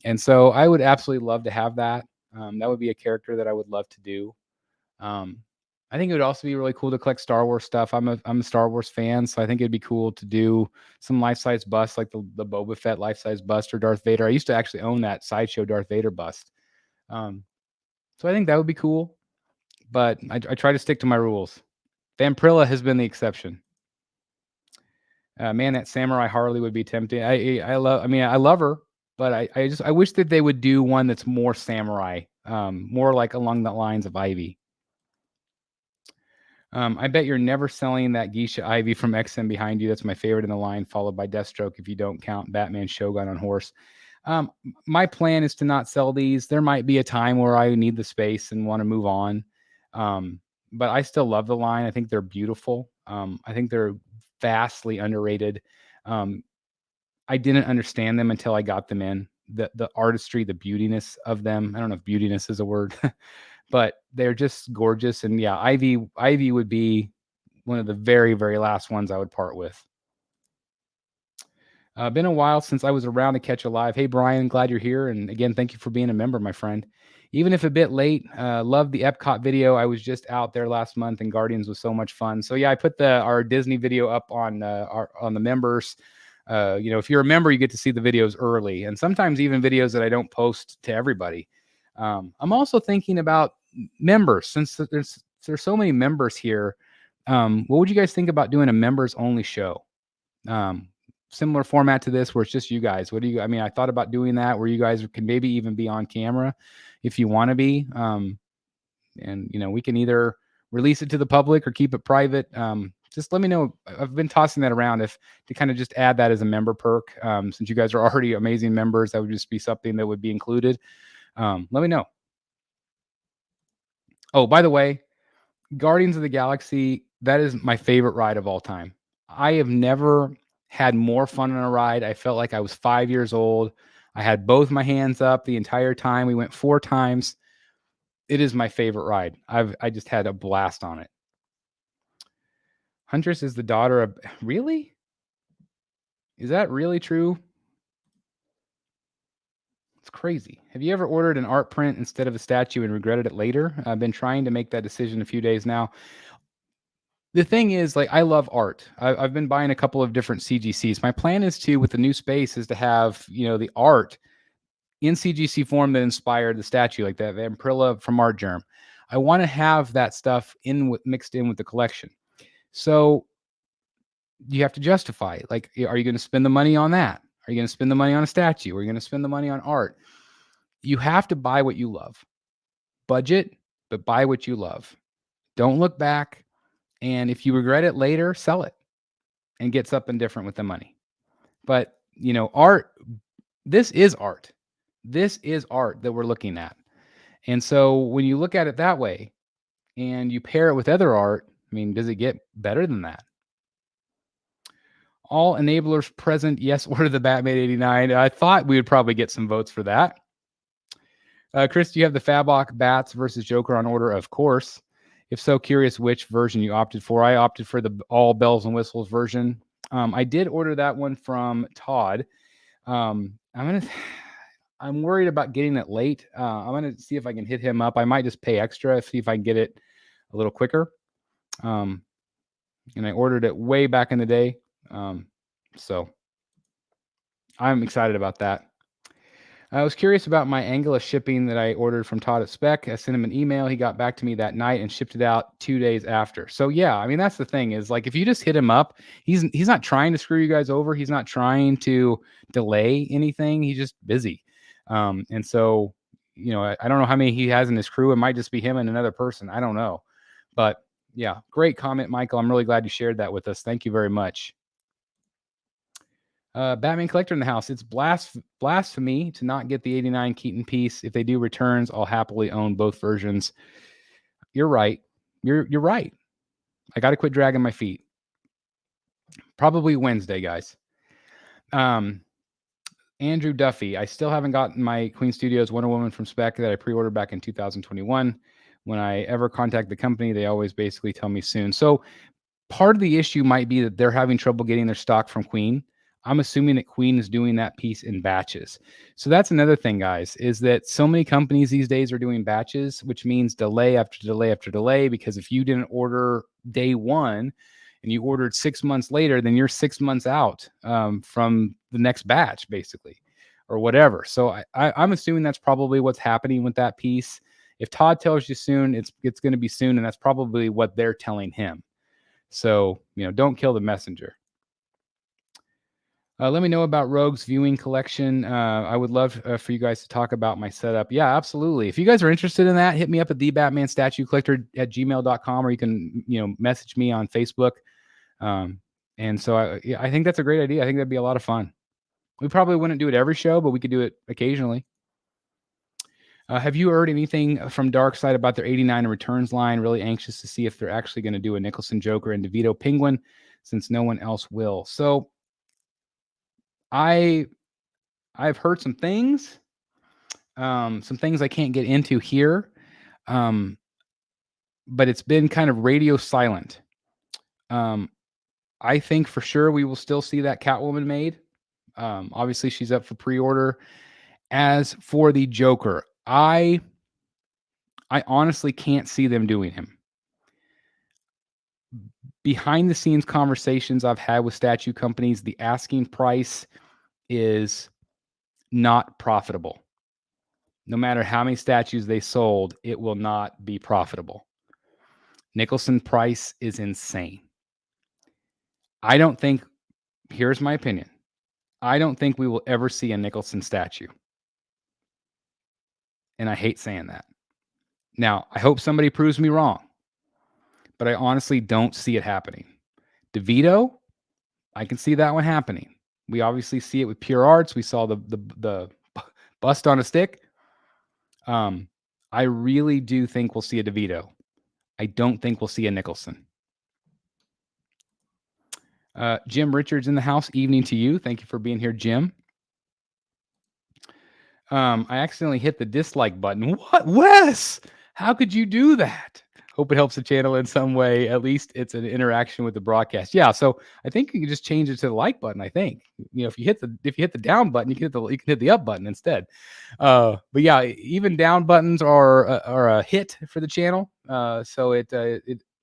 S1: And so I would absolutely love to have that. That would be a character that I would love to do. I think it would also be really cool to collect Star Wars stuff. I'm a Star Wars fan, so I think it'd be cool to do some life-size busts like the Boba Fett life-size bust or Darth Vader. I used to actually own that Sideshow Darth Vader bust. So I think that would be cool. But I try to stick to my rules. Vampirilla has been the exception. Man, that Samurai Harley would be tempting. I love her, but I wish that they would do one that's more samurai, more like along the lines of Ivy. I bet you're never selling that Geisha Ivy from XM behind you. That's my favorite in the line, followed by Deathstroke if you don't count Batman Shogun on horse. My plan is to not sell these. There might be a time where I need the space and want to move on. But I still love the line. I think they're beautiful. I think they're vastly underrated. I didn't understand them until I got them in. The artistry, the beautiness of them. I don't know if beautiness is a word, but they're just gorgeous. And yeah, Ivy would be one of the very, very last ones I would part with. Been a while since I was around to catch a live. Hey, Bryan, glad you're here. And again, thank you for being a member, my friend. Even if a bit late, love the Epcot video. I was just out there last month and Guardians was so much fun. So yeah, I put our Disney video up on the members. If you're a member, you get to see the videos early and sometimes even videos that I don't post to everybody. I'm also thinking about members since there's so many members here. What would you guys think about doing a members only show? Similar format to this where it's just you guys. I thought about doing that where you guys can maybe even be on camera if you want to be. And we can either release it to the public or keep it private. Just let me know. I've been tossing that around if to kind of just add that as a member perk. Since you guys are already amazing members, that would just be something that would be included. Let me know. Oh, by the way, Guardians of the Galaxy, that is my favorite ride of all time. I have never had more fun on a ride. I felt like I was 5 years old. I had both my hands up the entire time. We went 4 times. It is my favorite ride. I just had a blast on it. Huntress is the daughter of... Really? Is that really true? It's crazy. Have you ever ordered an art print instead of a statue and regretted it later? I've been trying to make that decision a few days now. The thing is, like, I love art. I've been buying a couple of different CGCs. My plan is to, with the new space, is to have, the art in CGC form that inspired the statue, like that Vampirilla from Art Germ. I want to have that stuff mixed in with the collection. So you have to justify it. Like, are you going to spend the money on that? Are you going to spend the money on a statue? Are you going to spend the money on art? You have to buy what you love. Budget, but buy what you love. Don't look back. And if you regret it later, sell it and get something different with the money. But, art, this is art. This is art that we're looking at. And so when you look at it that way and you pair it with other art, I mean, does it get better than that? All enablers present, yes, order the Batman 89. I thought we would probably get some votes for that. Chris, do you have the Fabok Bats versus Joker on order? Of course. If so, curious which version you opted for. I opted for the all bells and whistles version. I did order that one from Todd. I'm worried about getting it late. I'm gonna see if I can hit him up. I might just pay extra, see if I can get it a little quicker. And I ordered it way back in the day. So I'm excited about that. I was curious about my Angela shipping that I ordered from Todd at Spec. I sent him an email. He got back to me that night and shipped it out 2 days after. So yeah, I mean, that's the thing is, like, if you just hit him up, he's not trying to screw you guys over. He's not trying to delay anything. He's just busy. And so, I don't know how many he has in his crew. It might just be him and another person. I don't know. But yeah, great comment, Michael. I'm really glad you shared that with us. Thank you very much. Batman Collector in the house. It's blasphemy to not get the 89 Keaton piece. If they do returns, I'll happily own both versions. You're right. You're right. I got to quit dragging my feet. Probably Wednesday, guys. Andrew Duffy. I still haven't gotten my Queen Studios Wonder Woman from Spec that I pre-ordered back in 2021. When I ever contact the company, they always basically tell me soon. So part of the issue might be that they're having trouble getting their stock from Queen. I'm assuming that Queen is doing that piece in batches. So that's another thing, guys, is that so many companies these days are doing batches, which means delay after delay after delay, because if you didn't order day one and you ordered 6 months later, then you're 6 months out from the next batch, basically, or whatever. So I'm assuming that's probably what's happening with that piece. If Todd tells you soon, it's going to be soon, and that's probably what they're telling him. So, don't kill the messenger. Let me know about Rogue's viewing collection. I would love for you guys to talk about my setup. Yeah, absolutely. If you guys are interested in that, hit me up at thebatmanstatuecollector@gmail.com, or you can, message me on Facebook. And so I think that's a great idea. I think that'd be a lot of fun. We probably wouldn't do it every show, but we could do it occasionally. Have you heard anything from Darkseid about their 89 returns line? Really anxious to see if they're actually going to do a Nicholson Joker and DeVito Penguin, since no one else will. So I've heard some things I can't get into here, but it's been kind of radio silent. I think for sure we will still see that Catwoman made. Obviously, she's up for pre-order. As for the Joker, I honestly can't see them doing him. Behind the scenes conversations I've had with statue companies, the asking price is not profitable. No matter how many statues they sold, it will not be profitable. Nicholson price is insane. I don't think, here's my opinion, I don't think we will ever see a Nicholson statue. And I hate saying that. Now, I hope somebody proves me wrong. but I honestly don't see it happening. DeVito, I can see that one happening. We obviously see it with Pure Arts. We saw the bust on a stick. I really do think we'll see a DeVito. I don't think we'll see a Nicholson. Jim Richards in the house. Evening to you. Thank you for being here, Jim. I accidentally hit the dislike button. What, Wes? How could you do that? Hope it helps the channel in some way. At least it's an interaction with the broadcast. Yeah, so I think you can just change it to the like button. I think if you hit the down button, you can hit the up button instead. But yeah, even down buttons are a hit for the channel. So it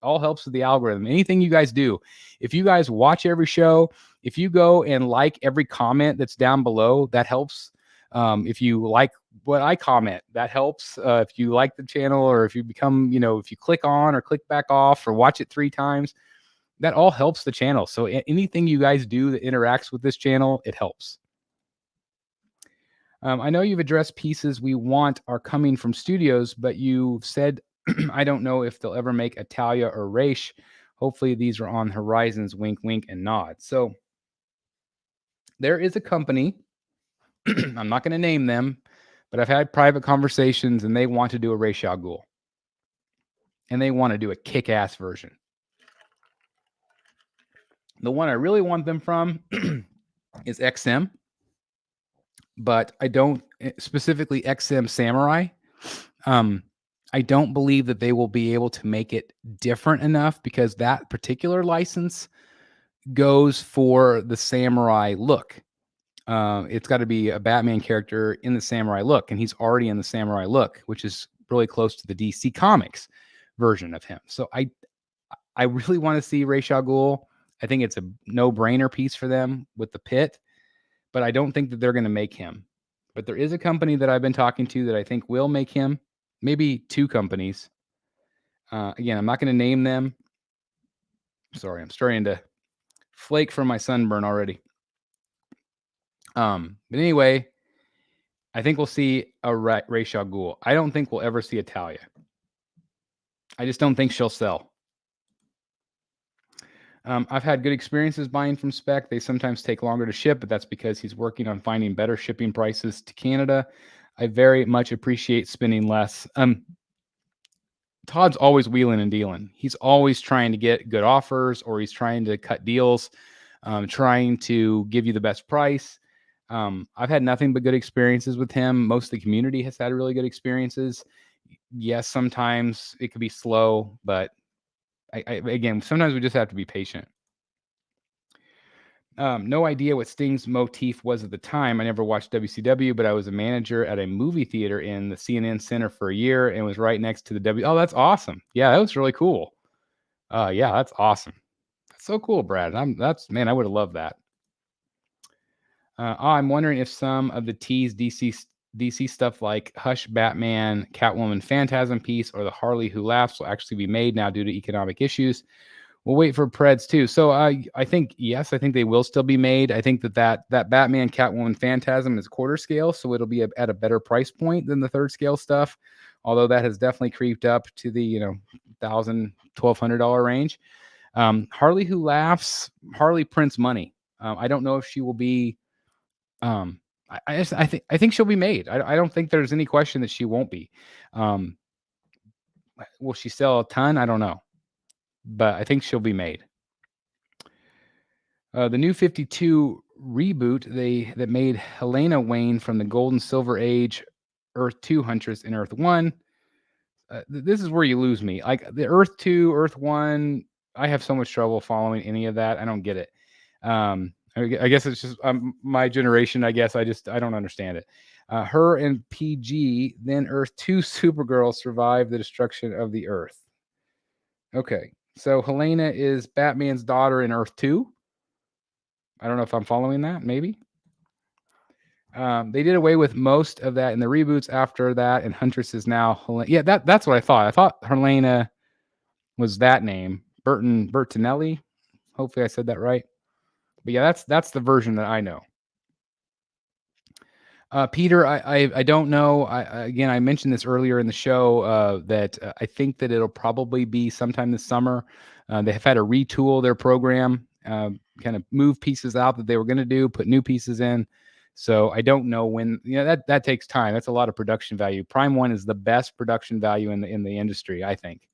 S1: all helps with the algorithm. Anything you guys do, if you guys watch every show, if you go and like every comment that's down below, that helps. If you like what I comment, that helps. If you like the channel, or if you become, if you click on or click back off or watch it 3 times, that all helps the channel. So anything you guys do that interacts with this channel, it helps. I know you've addressed pieces we want are coming from studios, but you've said, I don't know if they'll ever make Italia or Raish. Hopefully these are on horizons, wink, wink, and nod. So there is a company, I'm not going to name them, but I've had private conversations, and they want to do a Raish Al Ghul. And they want to do a kick-ass version. The one I really want them from is XM, but I don't, specifically XM Samurai. I don't believe that they will be able to make it different enough, because that particular license goes for the samurai look. It's got to be a Batman character in the samurai look, and he's already in the samurai look, which is really close to the DC Comics version of him. So I really want to see Ra's al Ghul. I think it's a no-brainer piece for them with the pit, but I don't think that they're going to make him. But there is a company that I've been talking to that I think will make him. Maybe 2 companies. Again, I'm not going to name them. Sorry, I'm starting to flake from my sunburn already. But anyway, I think we'll see a Ra's al Ghul. I don't think we'll ever see a Talia. I just don't think she'll sell. I've had good experiences buying from Spec. They sometimes take longer to ship, but that's because he's working on finding better shipping prices to Canada. I very much appreciate spending less. Todd's always wheeling and dealing. He's always trying to get good offers, or he's trying to cut deals, trying to give you the best price. I've had nothing but good experiences with him. Most of the community has had really good experiences. Yes, sometimes it could be slow, but again, sometimes we just have to be patient. No idea what Sting's motif was at the time. I never watched WCW, but I was a manager at a movie theater in the CNN Center for a year, and was right next to the W. Oh, that's awesome. Yeah, that was really cool. Yeah, that's awesome. That's so cool, Brad. Man, I would have loved that. I'm wondering if some of the teased DC stuff like Hush, Batman, Catwoman, Phantasm piece, or the Harley Who Laughs will actually be made now due to economic issues. We'll wait for Preds too. So I think, yes, I think they will still be made. I think that Batman, Catwoman, Phantasm is quarter scale, so it'll be at a better price point than the third scale stuff. Although that has definitely creeped up to the $1,000, $1,200 range. Harley Who Laughs, Harley prints money. I don't know if she will be. I think she'll be made. I don't think there's any question that she won't be. Will she sell a ton? I don't know, but I think she'll be made. The New 52 reboot that made Helena Wayne from the Gold and Silver Age Earth 2 Huntress in Earth 1. This is where you lose me. Like the Earth 2, Earth 1, I have so much trouble following any of that. I don't get it. I guess it's just my generation. I guess I don't understand it. Her and PG, then Earth 2 Supergirl survive the destruction of the Earth. Okay, so Helena is Batman's daughter in Earth 2. I don't know if I'm following that. Maybe. They did away with most of that in the reboots after that, and Huntress is now Helena. Yeah, that's what I thought. I thought Helena was that name. Bertinelli. Hopefully I said that right. But yeah, that's the version that I know. Peter, I don't know. Again, I mentioned this earlier in the show that I think that it'll probably be sometime this summer. They have had to retool their program, kind of move pieces out that they were going to do, put new pieces in. So I don't know when. That takes time. That's a lot of production value. Prime 1 is the best production value in the industry, I think.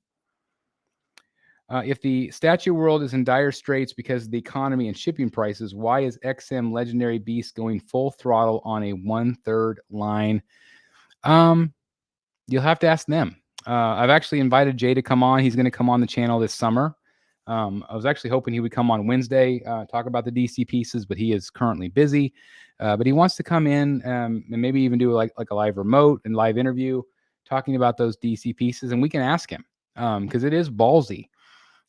S1: If the statue world is in dire straits because of the economy and shipping prices, why is XM Legendary Beast going full throttle on a 1/3 line? You'll have to ask them. I've actually invited Jay to come on. He's going to come on the channel this summer. I was actually hoping he would come on Wednesday, talk about the DC pieces, but he is currently busy. But he wants to come in and maybe even do like a live remote and live interview talking about those DC pieces, and we can ask him because it is ballsy.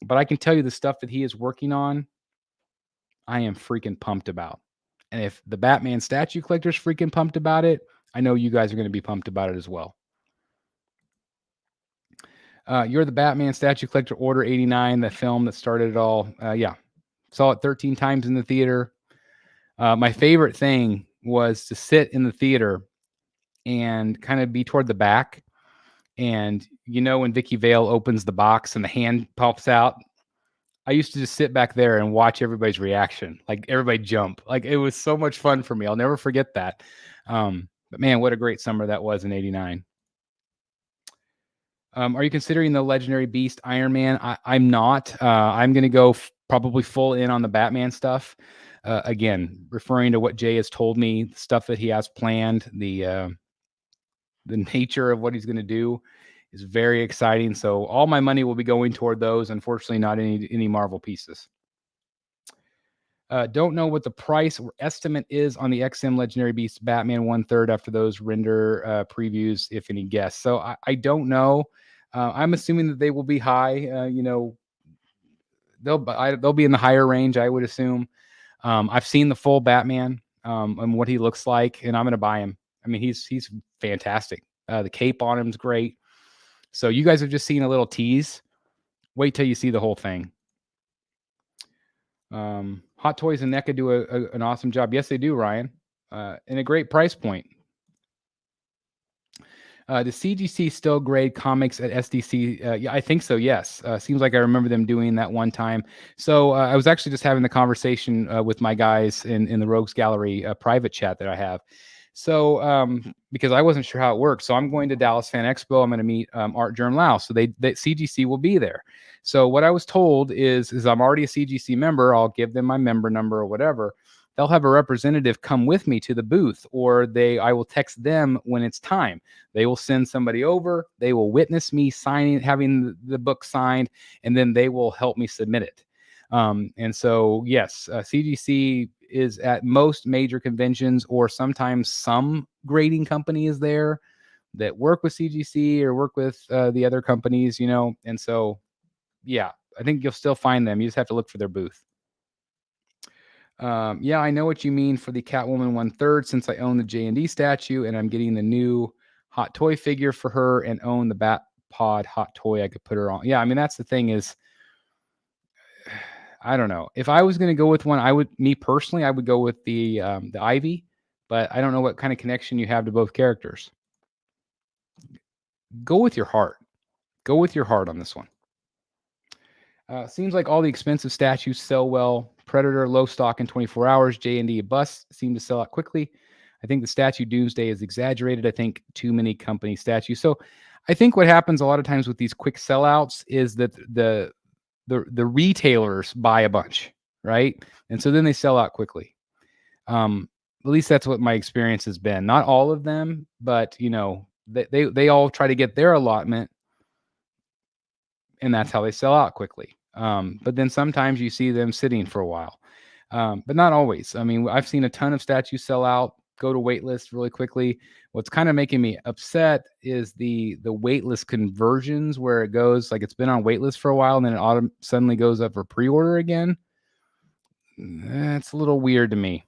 S1: But I can tell you the stuff that he is working on, I am freaking pumped about. And if the Batman statue collector's freaking pumped about it, I know you guys are going to be pumped about it as well. You're the Batman statue collector, Order 89, the film that started it all. Yeah, saw it 13 times in the theater. My favorite thing was to sit in the theater and kind of be toward the back. And when Vicky Vale opens the box and the hand pops out, I used to just sit back there and watch everybody's reaction, like everybody jump. Like it was so much fun for me. I'll never forget that. But man, what a great summer that was in '89. Are you considering the Legendary Beast Iron Man? I'm not. I'm going to go probably full in on the Batman stuff. Again, referring to what Jay has told me, the stuff that he has planned, the nature of what he's going to do is very exciting. So all my money will be going toward those. Unfortunately, not any Marvel pieces. Don't know what the price or estimate is on the XM Legendary Beast Batman 1/3 after those render previews, if any guess. So I don't know. I'm assuming that they will be high. They'll be in the higher range, I would assume. I've seen the full Batman and what he looks like, and I'm going to buy him. I mean, he's fantastic. The cape on him is great. So you guys have just seen a little tease. Wait till you see the whole thing. Hot Toys and NECA do an awesome job. Yes, they do, Ryan. And a great price point. Does CGC still grade comics at SDC? Yeah, I think so, yes. Seems like I remember them doing that one time. So I was actually just having the conversation with my guys in the Rogues Gallery private chat that I have. So because I wasn't sure how it works. So I'm going to Dallas Fan Expo. I'm going to meet Art Germ Lao. So they CGC will be there. So what I was told is I'm already a CGC member. I'll give them my member number or whatever. They'll have a representative come with me to the booth, or I will text them when it's time. They will send somebody over. They will witness me having the book signed, and then they will help me submit it. And so, yes, CGC is at most major conventions, or sometimes some grading company is there that work with CGC or work with the other companies, and so, yeah, I think you'll still find them. You just have to look for their booth. Yeah, I know what you mean for the Catwoman 1/3, since I own the J&D statue and I'm getting the new hot toy figure for her and own the Bat Pod hot toy I could put her on. Yeah, I mean, that's the thing is, I don't know. If I was going to go with one, I would go with the Ivy, but I don't know what kind of connection you have to both characters. Go with your heart. Go with your heart on this one. Seems like all the expensive statues sell well. Predator low stock in 24 hours. J&D bust seem to sell out quickly. I think the statue doomsday is exaggerated. I think too many company statues. So I think what happens a lot of times with these quick sellouts is that the retailers buy a bunch, right? And so then they sell out quickly. At least that's what my experience has been. Not all of them, but they all try to get their allotment, and that's how they sell out quickly. But then sometimes you see them sitting for a while, but not always. I mean, I've seen a ton of statues sell out, go to waitlist really quickly. What's kind of making me upset is the waitlist conversions, where it goes like it's been on waitlist for a while and then it suddenly goes up for pre-order again. That's a little weird to me.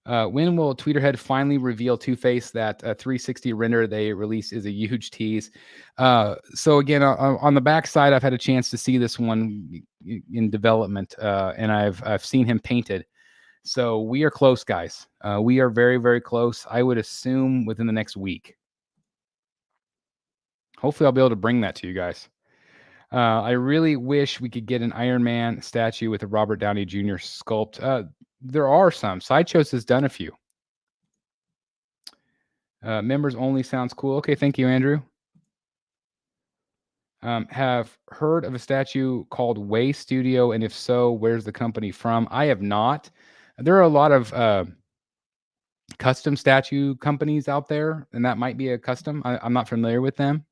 S1: When will Tweeterhead finally reveal Two-Face? That 360 render they release is a huge tease. So again, on the back side, I've had a chance to see this one in development, and I've seen him painted. So we are close, guys. We are very, very close. I would assume within the next week. Hopefully I'll be able to bring that to you guys. I really wish we could get an Iron Man statue with a Robert Downey Jr. sculpt. There are some. Sideshows has done a few. Members only sounds cool. Okay, thank you, Andrew. Have heard of a statue called Way Studio, and if so, where's the company from? I have not. There are a lot of custom statue companies out there, and that might be a custom. I'm not familiar with them.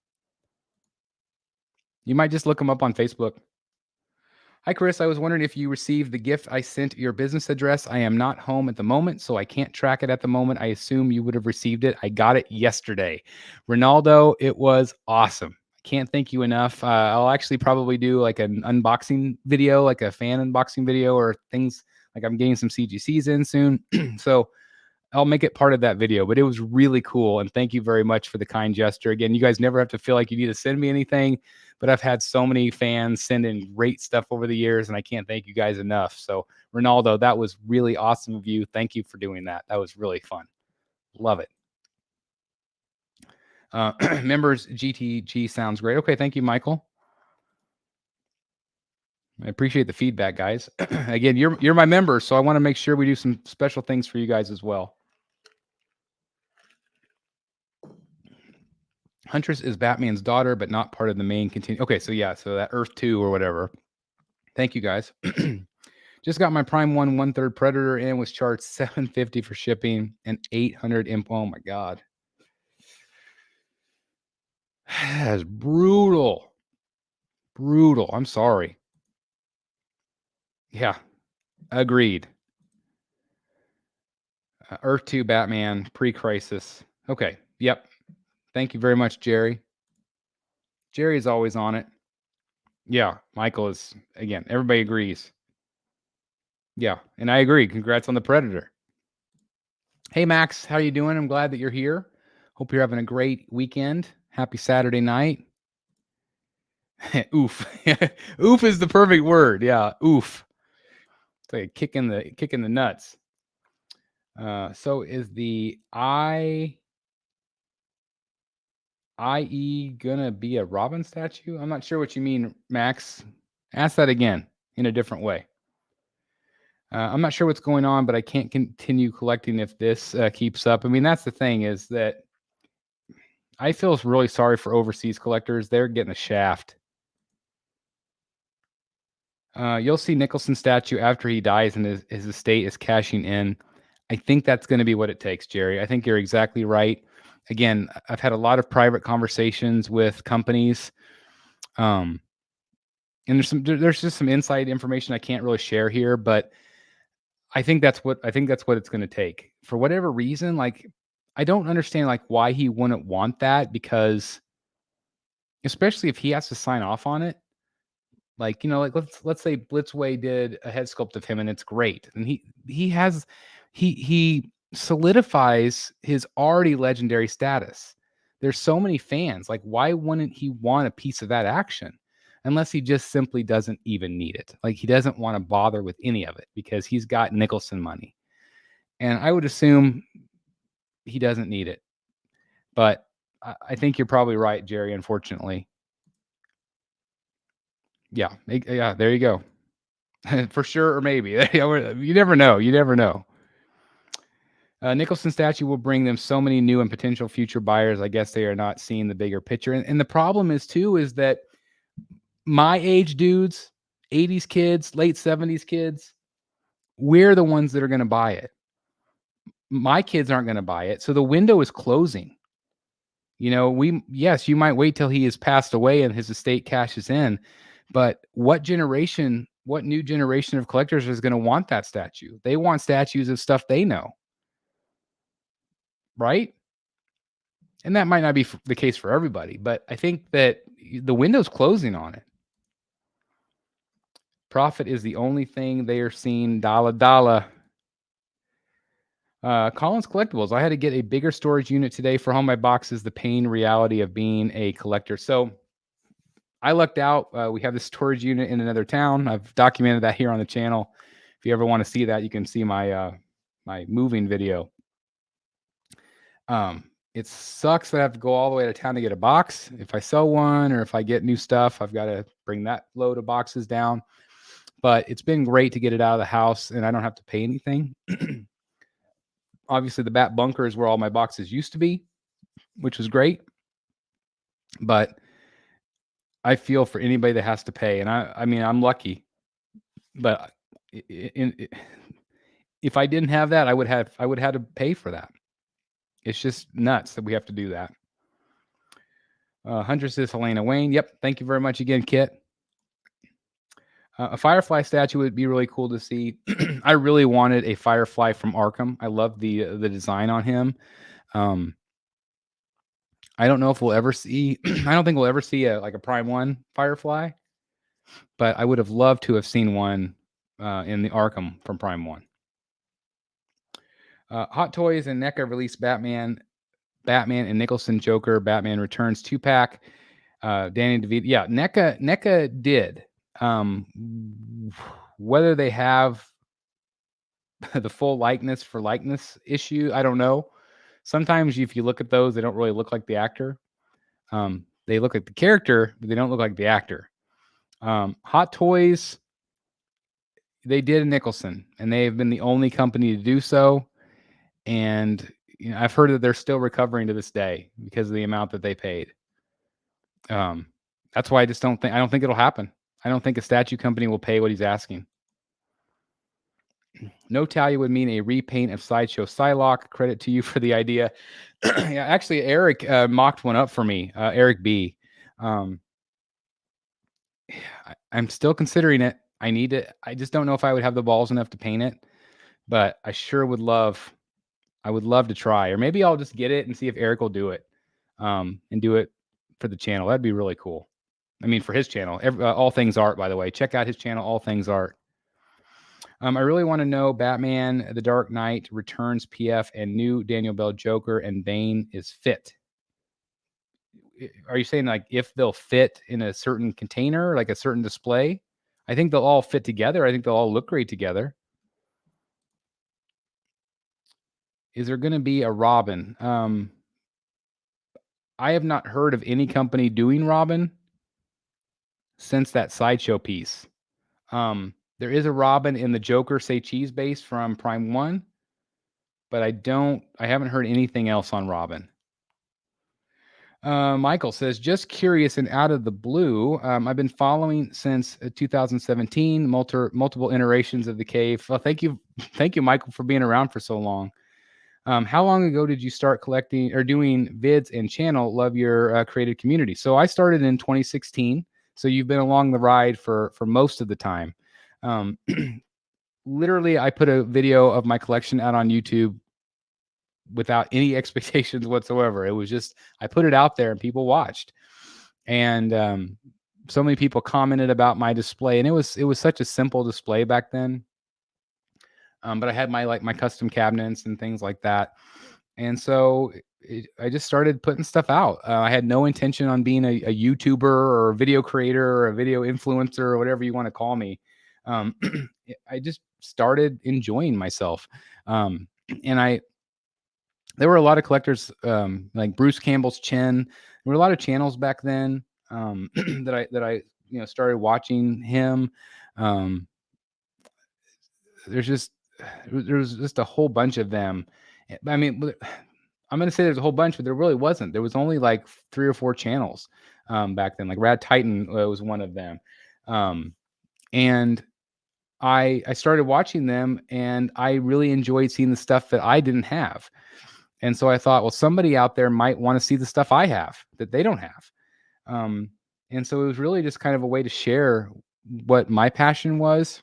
S1: You might just look them up on Facebook. Hi, Chris. I was wondering if you received the gift I sent your business address. I am not home at the moment, so I can't track it at the moment. I assume you would have received it. I got it yesterday. Ronaldo, it was awesome. I can't thank you enough. I'll actually probably do like an unboxing video, like a fan unboxing video or things like I'm getting some CGCs in soon. So I'll make it part of that video, but it was really cool. And thank you very much for the kind gesture. Again, you guys never have to feel like you need to send me anything, but I've had so many fans send in great stuff over the years, and I can't thank you guys enough. So Ronaldo, that was really awesome of you. Thank you for doing that. That was really fun. Love it. Members GTG sounds great. Okay. Thank you, Michael. I appreciate the feedback, guys. Again, you're my members, so I want to make sure we do some special things for you guys as well. Huntress is Batman's daughter, but not part of the main continue. Okay, so yeah, so that Earth 2 or whatever. Thank you, guys. Just got my Prime 1/3 Predator in, was charged $750 for shipping and 800 imp. Oh my God. That's brutal. Brutal. I'm sorry. Yeah, agreed. Earth 2 Batman, pre-crisis. Okay, yep. Thank you very much, Jerry. Jerry is always on it. Yeah, Michael is, again, everybody agrees. Yeah, and I agree. Congrats on the Predator. Hey, Max, how you doing? I'm glad that you're here. Hope you're having a great weekend. Happy Saturday night. Oof. Oof is the perfect word. Yeah, oof. It's like a kick in the nuts. So is the IE gonna be a Robin statue? I'm not sure what you mean, Max. Ask that again in a different way. I'm not sure what's going on, but I can't continue collecting if this keeps up. I mean, that's the thing, is that I feel really sorry for overseas collectors. They're getting a shaft. You'll see Nicholson's statue after he dies and his estate is cashing in. I think that's going to be what it takes, Jerry. I think you're exactly right. Again, I've had a lot of private conversations with companies. And there's just some inside information I can't really share here, but I think that's what it's going to take. For whatever reason, like, I don't understand like why he wouldn't want that, because especially if he has to sign off on it. Like, you know, like let's say Blitzway did a head sculpt of him and it's great. And he solidifies his already legendary status. There's so many fans. Like, why wouldn't he want a piece of that action? Unless he just simply doesn't even need it. Like, he doesn't want to bother with any of it because he's got Nicholson money. And I would assume he doesn't need it. But I think you're probably right, Jerry, unfortunately. Yeah, there you go. For sure, or maybe. You never know. You never know. Nicholson statue will bring them so many new and potential future buyers. I guess they are not seeing the bigger picture. And the problem is, too, is that my age dudes, 80s kids, late 70s kids, we're the ones that are going to buy it. My kids aren't going to buy it. So the window is closing. You know, you might wait till he has passed away and his estate cashes in. But what new generation of collectors is going to want that statue? They want statues of stuff they know. Right? And that might not be the case for everybody, but I think that the window's closing on it. Profit is the only thing they are seeing. Dollar. Collins Collectibles. I had to get a bigger storage unit today for all my boxes. The pain reality of being a collector. So I lucked out. We have the storage unit in another town. I've documented that here on the channel. if you ever want to see that, you can see my my moving video. It sucks that I have to go all the way to town to get a box. If I sell one or if I get new stuff, I've got to bring that load of boxes down. But it's been great to get it out of the house and I don't have to pay anything. Obviously, the back bunker is where all my boxes used to be, which was great. But I feel for anybody that has to pay. And I mean, I'm lucky. But if I didn't have that, I would have to pay for that. It's just nuts that we have to do that. Hunter says, Helena Wayne. Yep. Thank you very much again, Kit. A Firefly statue would be really cool to see. I really wanted a Firefly from Arkham. I love the design on him. I don't know if we'll ever see. I don't think we'll ever see a Prime 1 Firefly, but I would have loved to have seen one in the Arkham from Prime 1. Hot Toys and NECA released Batman and Nicholson Joker. Batman Returns 2-pack. Danny DeVito. Yeah, NECA did. Whether they have the full likeness for likeness issue, I don't know. Sometimes if you look at those, they don't really look like the actor. They look like the character, but they don't look like the actor. Hot Toys, they did a Nicholson, and they have been the only company to do so. And I've heard that they're still recovering to this day because of the amount that they paid. That's why I don't think it'll happen. I don't think a statue company will pay what he's asking. No Talley would mean a repaint of Sideshow Psylocke. Credit to you for the idea. Yeah, actually, Eric mocked one up for me. Eric B. I'm still considering it. I just don't know if I would have the balls enough to paint it, but I sure would love. I would love to try, or maybe I'll just get it and see if Eric will do it, and do it for the channel. That'd be really cool. I mean, for his channel, All Things Art, by the way. Check out his channel, All Things Art. I really want to know Batman, The Dark Knight Returns PF, and new Daniel Bell Joker and Bane is fit. Are you saying if they'll fit in a certain container, like a certain display? I think they'll all fit together. I think they'll all look great together. Is there going to be a Robin? I have not heard of any company doing Robin since that Sideshow piece. There is a Robin in the Joker Say Cheese base from Prime 1, but I haven't heard anything else on Robin. Michael says, just curious and out of the blue, I've been following since 2017, multiple iterations of the cave. Well, thank you, Michael, for being around for so long. How long ago did you start collecting or doing vids and channel? Love your creative community. So I started in 2016. So you've been along the ride for most of the time. Literally, I put a video of my collection out on YouTube without any expectations whatsoever. It was just, I put it out there and people watched. And so many people commented about my display. And it was such a simple display back then. But I had my custom cabinets and things like that. And so I just started putting stuff out. I had no intention on being a YouTuber or a video creator or a video influencer or whatever you want to call me. I just started enjoying myself. And there were a lot of collectors, like Bruce Campbell's Chin. There were a lot of channels back then that I started watching him. There was just a whole bunch of them. I mean, I'm going to say there's a whole bunch, but there really wasn't. There was only like 3 or 4 channels back then. Like Rad Titan was one of them. And I started watching them and I really enjoyed seeing the stuff that I didn't have. And so I thought, well, somebody out there might want to see the stuff I have that they don't have. And so it was really just kind of a way to share what my passion was.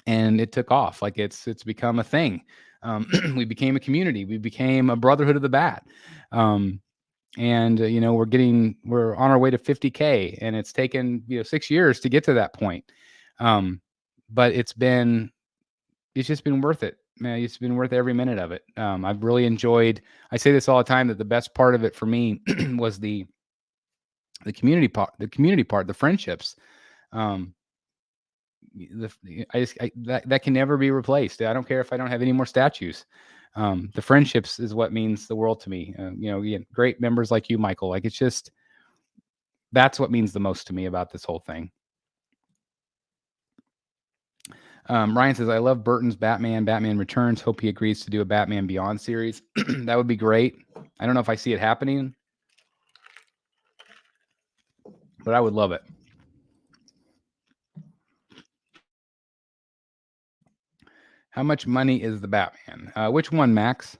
S1: And it took off. Like it's become a thing. We became a community. We became a brotherhood of the bat. And we're on our way to 50K, and it's taken 6 years to get to that point. But it's just been worth it, man. It's been worth every minute of it. I've really enjoyed. I say this all the time that the best part of it for me was the community part, the friendships. that can never be replaced. I don't care if I don't have any more statues. The friendships is what means the world to me. Great members like you, Michael. Like, it's just, that's what means the most to me about this whole thing. Ryan says, I love Burton's Batman Returns. Hope he agrees to do a Batman Beyond series. That would be great. I don't know if I see it happening, but I would love it. How much money is the Batman? Which one, Max?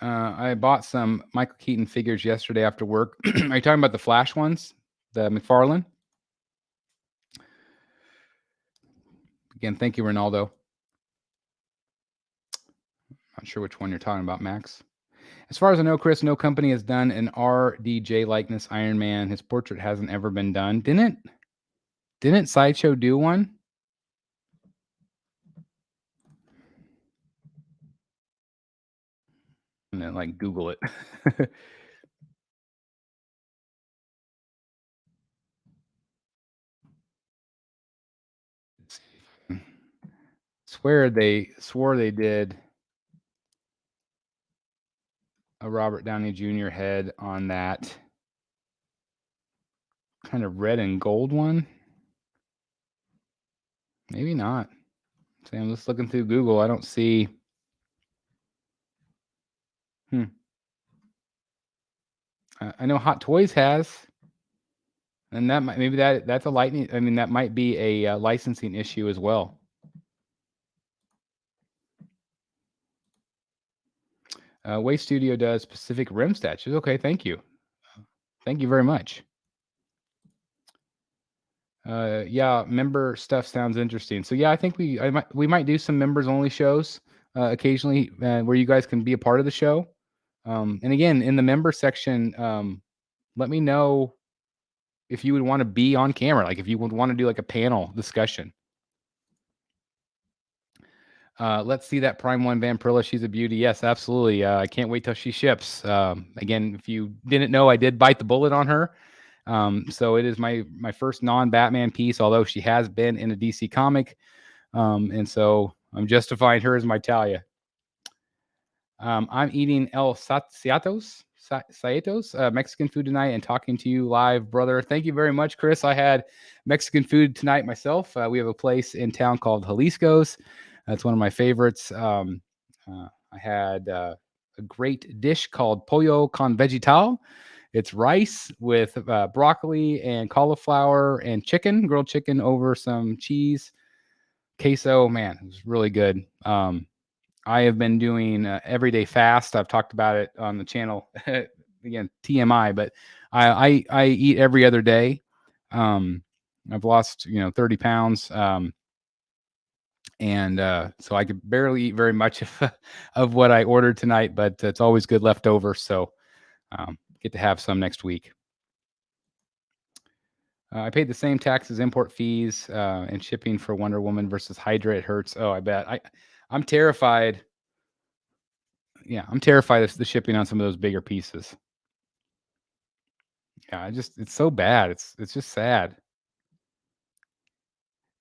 S1: I bought some Michael Keaton figures yesterday after work. Are you talking about the Flash ones? The McFarlane? Again, thank you, Ronaldo. Not sure which one you're talking about, Max. As far as I know, Chris, no company has done an RDJ likeness Iron Man. His portrait hasn't ever been done. Didn't Sideshow do one? And then, like, Google it. Swore they did a Robert Downey Jr. head on that kind of red and gold one. Maybe not. See, I'm just looking through Google. I don't see. I know Hot Toys has, and that might, that's a lightning. I mean, that might be a licensing issue as well. Way Studio does Pacific Rim statues. Okay, thank you. Thank you very much. Yeah, member stuff sounds interesting. So yeah, I think we might do some members only shows occasionally where you guys can be a part of the show. And again, in the member section, let me know if you would want to be on camera, like if you would want to do like a panel discussion. Let's see that Prime 1 Vampirilla. She's a beauty. Yes, absolutely. I can't wait till she ships. Again, if you didn't know, I did bite the bullet on her. So it is my first non-Batman piece, although she has been in a DC comic. And so I'm justifying her as my Talia. I'm eating El Saetos Mexican food tonight and talking to you live, brother. Thank you very much, Chris. I had Mexican food tonight myself. We have a place in town called Jalisco's. That's one of my favorites. I had a great dish called pollo con vegetal. It's rice with broccoli and cauliflower and chicken, grilled chicken over some cheese, queso. Man, it was really good. I have been doing everyday fast. I've talked about it on the channel. Again, TMI, but I eat every other day. I've lost 30 pounds. And so I could barely eat very much of what I ordered tonight, but it's always good left over. So get to have some next week. I paid the same taxes, import fees, and shipping for Wonder Woman versus Hydra. It hurts. Oh, I bet. I'm terrified. Yeah, I'm terrified of the shipping on some of those bigger pieces. Yeah, it's so bad. It's just sad.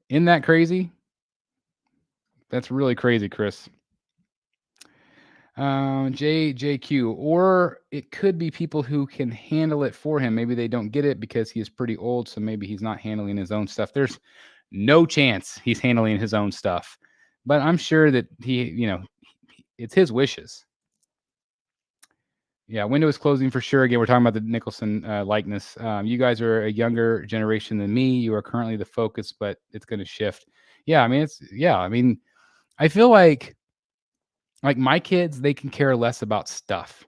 S1: Isn't that crazy? That's really crazy, Chris. JQ, or it could be people who can handle it for him. Maybe they don't get it because he is pretty old, so maybe he's not handling his own stuff. There's no chance he's handling his own stuff, but I'm sure that it's his wishes. Yeah, window is closing for sure. Again, we're talking about the Nicholson likeness. You guys are a younger generation than me. You are currently the focus, but it's going to shift. Yeah, I mean, I feel like my kids, they can care less about stuff.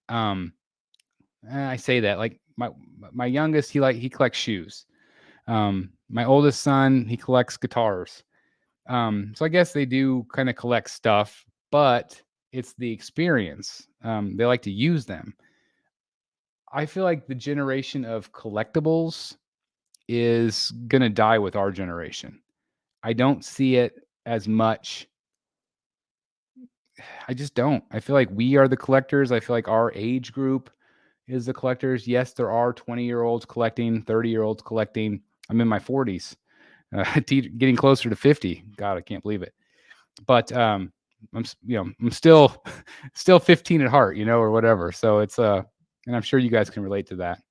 S1: I say that like my youngest, he collects shoes. My oldest son, he collects guitars. So I guess they do kind of collect stuff, but it's the experience. They like to use them. I feel like the generation of collectibles is gonna die with our generation. I don't see it as much. I just don't. I feel like we are the collectors. I feel like our age group is the collectors. Yes, there are 20-year-olds collecting, 30-year-olds collecting. I'm in my 40s, getting closer to 50. God, I can't believe it. But I'm still 15 at heart, or whatever. So it's and I'm sure you guys can relate to that.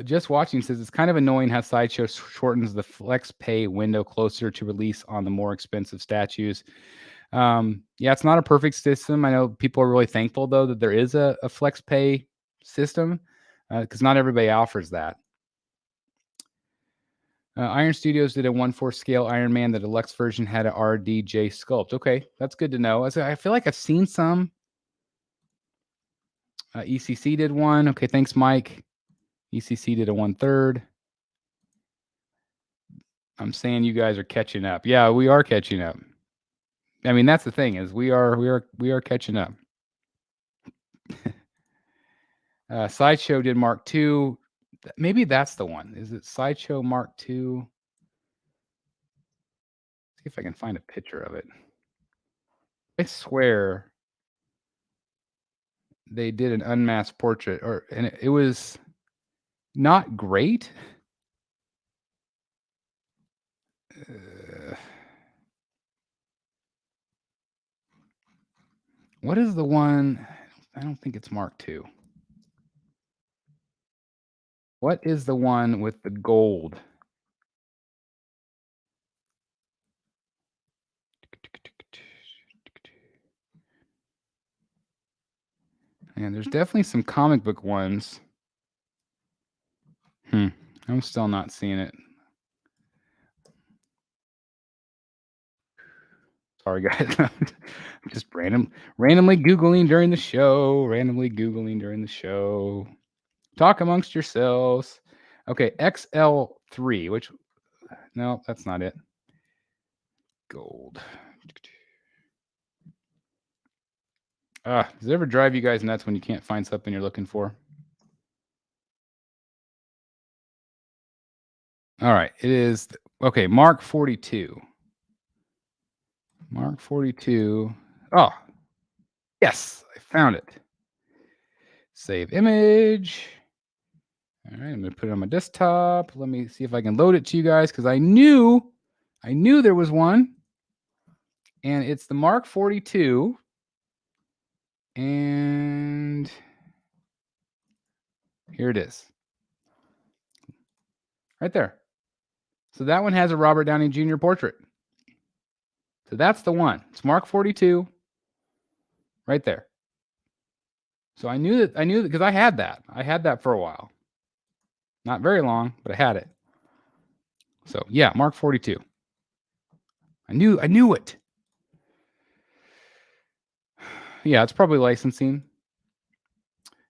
S1: Just watching says it's kind of annoying how Sideshow shortens the flex pay window closer to release on the more expensive statues. Yeah, it's not a perfect system. I know people are really thankful though that there is a flex pay system because not everybody offers that. Iron Studios did a 1/4 scale Iron Man. The deluxe version had a RDJ sculpt. Okay, that's good to know. I feel like I've seen some. ECC did one. Okay, thanks, Mike. ECC did a 1/3. I'm saying you guys are catching up. Yeah, we are catching up. I mean, that's the thing is we are catching up. Sideshow did Mark II. Maybe that's the one. Is it Sideshow Mark II? See if I can find a picture of it. I swear they did an unmasked portrait, and it was not great. What is the one? I don't think it's Mark II. What is the one with the gold? And there's definitely some comic book ones. I'm still not seeing it. Sorry, guys. I'm just randomly Googling during the show. Talk amongst yourselves. Okay, XL3, which... No, that's not it. Gold. Does it ever drive you guys nuts when you can't find something you're looking for? All right, it is... Okay, Mark 42. Mark 42. Oh, yes, I found it. Save image. All right, I'm going to put it on my desktop. Let me see if I can load it to you guys because I knew there was one. And it's the Mark 42. And here it is. Right there. So that one has a Robert Downey Jr. portrait. So that's the one. It's Mark 42. Right there. So I knew that because I had that. I had that for a while. Not very long, but I had it. So yeah, Mark 42. I knew it. Yeah, it's probably licensing.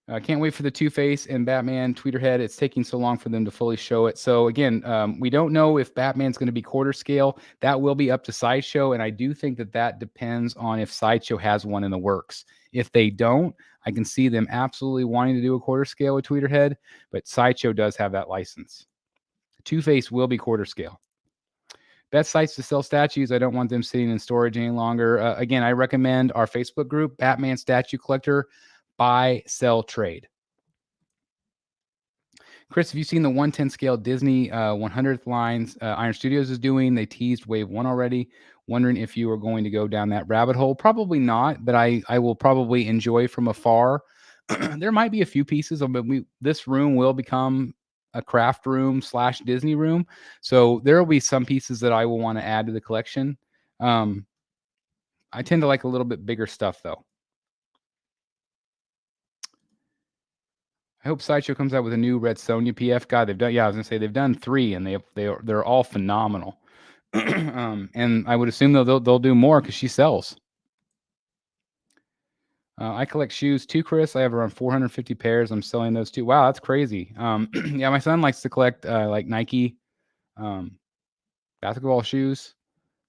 S1: I can't wait for the Two-Face and Batman Tweeterhead. It's taking so long for them to fully show it. So again, we don't know if Batman's going to be quarter scale. That will be up to Sideshow, and I do think that depends on if Sideshow has one in the works. If they don't, I can see them absolutely wanting to do a quarter scale with Tweeterhead, but Sideshow does have that license. Two-Face will be quarter scale. Best sites to sell statues. I don't want them sitting in storage any longer. Again, I recommend our Facebook group, Batman Statue Collector. Buy, sell, trade. Chris, have you seen the 1/10 scale Disney 100th lines Iron Studios is doing? They teased Wave 1 already. Wondering if you are going to go down that rabbit hole. Probably not, but I will probably enjoy from afar. There might be a few pieces, but this room will become a craft room / Disney room. So there will be some pieces that I will want to add to the collection. I tend to like a little bit bigger stuff, though. I hope Sideshow comes out with a new Red Sonja PF. God, they've done. Yeah, I was gonna say they've done 3, and they're all phenomenal. And I would assume they'll do more because she sells. I collect shoes too, Chris. I have around 450 pairs. I'm selling those too. Wow, that's crazy. Yeah, my son likes to collect like Nike basketball shoes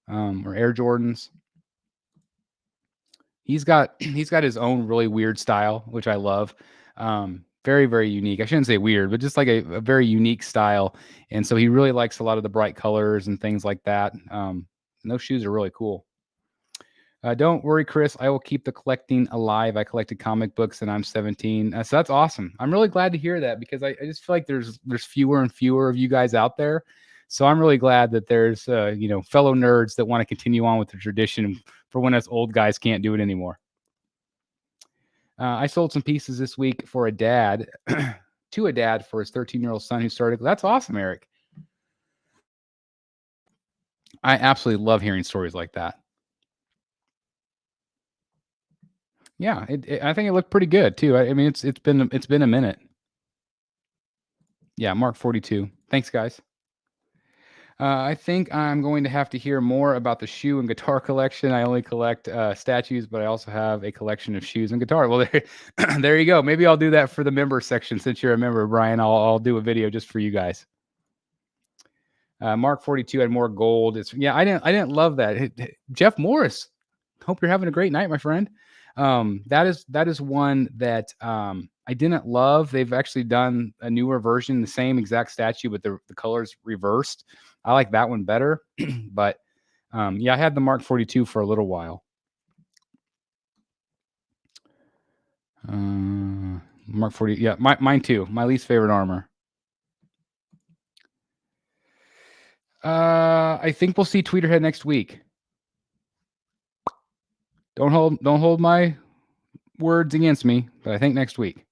S1: or Air Jordans. He's got his own really weird style, which I love. Very, very unique. I shouldn't say weird, but just like a very unique style. And so he really likes a lot of the bright colors and things like that. And those shoes are really cool. Don't worry, Chris. I will keep the collecting alive. I collected comic books and I'm 17. So that's awesome. I'm really glad to hear that because I just feel like there's fewer and fewer of you guys out there. So I'm really glad that there's fellow nerds that want to continue on with the tradition for when us old guys can't do it anymore. I sold some pieces this week for a dad, to a dad for his 13-year-old son who started. That's awesome, Eric. I absolutely love hearing stories like that. Yeah, I think it looked pretty good too. I mean, it's been a minute. Yeah, Mark 42. Thanks, guys. I think I'm going to have to hear more about the shoe and guitar collection. I only collect statues, but I also have a collection of shoes and guitar. Well, there you go. Maybe I'll do that for the member section since you're a member, Brian. I'll do a video just for you guys. Mark 42 had more gold. I didn't love that. Jeff Morris. Hope you're having a great night, my friend. That is one that I didn't love. They've actually done a newer version, the same exact statue, but the colors reversed. I like that one better. But I had the Mark 42 for a little while. Mark 40. Yeah, mine too. My least favorite armor. I think we'll see Tweeterhead next week. Don't hold my words against me, but I think next week.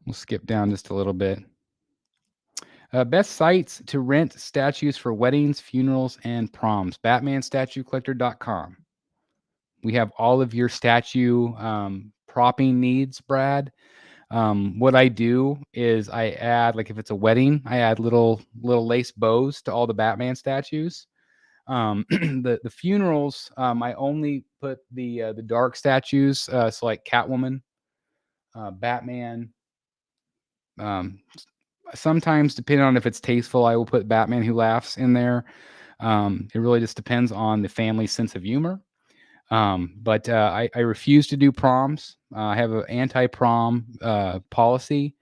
S1: We'll skip down just a little bit. Best sites to rent statues for weddings, funerals, and proms. BatmanStatueCollector.com. We have all of your statue propping needs, Brad. What I do is I add, like if it's a wedding, I add little lace bows to all the Batman statues. The funerals, I only put the dark statues, so like Catwoman, Batman. Sometimes, depending on if it's tasteful, I will put Batman Who Laughs in there. It really just depends on the family's sense of humor. But I refuse to do proms. I have an anti-prom policy.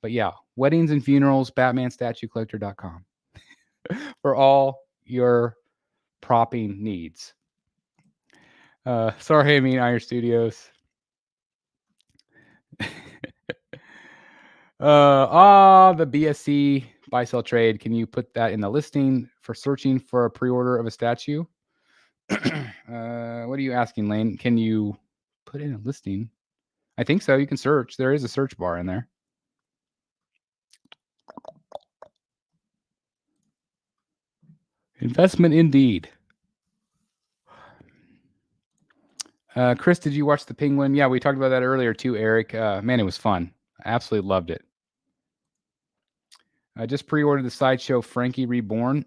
S1: But yeah, weddings and funerals, BatmanStatueCollector.com for all your propping needs. Sorry, I mean Iron Studios. The BSC buy sell trade. Can you put that in the listing for searching for a pre-order of a statue? What are you asking, Lane? Can you put in a listing? I think so. You can search. There is a search bar in there. Investment indeed. Chris, did you watch The Penguin? Yeah, we talked about that earlier too, Eric. Man, it was fun. I absolutely loved it. I just pre-ordered the Sideshow Frankie Reborn.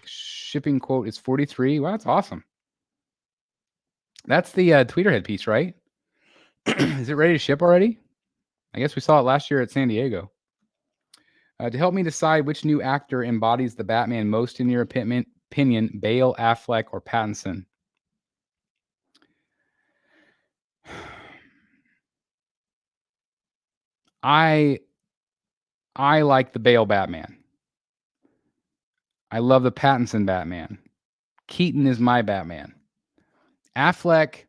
S1: Shipping quote is 43. Wow, that's awesome. That's the Tweeterhead piece, right? Is it ready to ship already? I guess we saw it last year at San Diego. To help me decide which new actor embodies the Batman most in your opinion, Bale, Affleck, or Pattinson? I like the Bale Batman. I love the Pattinson Batman. Keaton is my Batman. Affleck,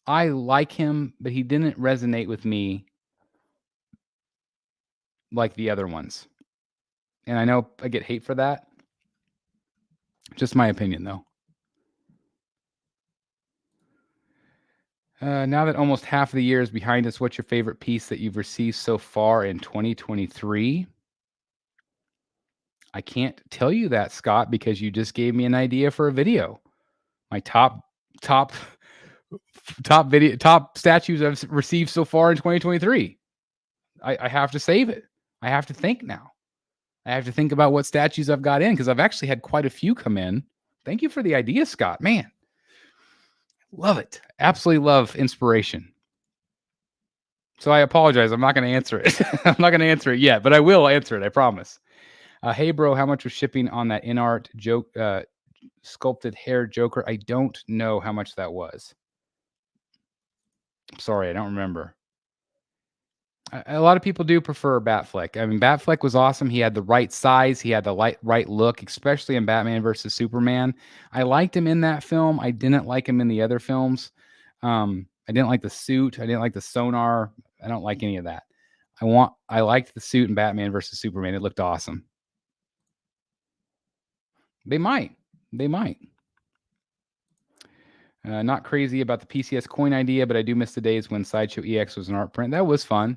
S1: I like him, but he didn't resonate with me like the other ones. And I know I get hate for that. Just my opinion, though. Now that almost half of the year is behind us, what's your favorite piece that you've received so far in 2023? I can't tell you that, Scott, because you just gave me an idea for a video. My top statues I've received so far in 2023. I have to save it. I have to think now. I have to think about what statues I've got in because I've actually had quite a few come in. Thank you for the idea, Scott. Man, love it. Absolutely love inspiration. So I apologize. I'm not going to answer it. I'm not going to answer it yet, but I will answer it. I promise. Hey, bro, how much was shipping on that in-art joke, sculpted hair Joker? I don't know how much that was. Sorry, I don't remember. A lot of people do prefer Batfleck. I mean, Batfleck was awesome. He had the right size. He had the right look, especially in Batman versus Superman. I liked him in that film. I didn't like him in the other films. I didn't like the suit. I didn't like the sonar. I don't like any of that. I liked the suit in Batman versus Superman. It looked awesome. They might. Not crazy about the PCS coin idea, but I do miss the days when Sideshow EX was an art print. That was fun.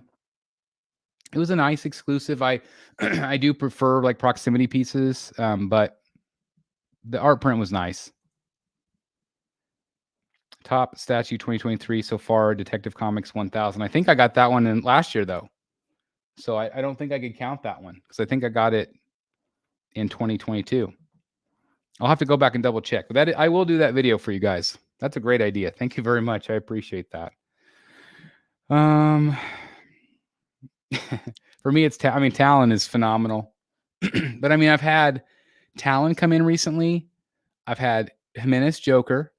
S1: It was a nice exclusive. I I do prefer like proximity pieces, but the art print was nice. Top statue 2023 so far, Detective Comics 1000. I think I got that one in last year though, so I don't think I could count that one because I think I got it in 2022. I'll have to go back and double check. But that I will do that video for you guys. That's a great idea. Thank you very much. I appreciate that. For me, it's I mean, Talon is phenomenal. But I mean, I've had Talon come in recently. I've had Jimenez Joker.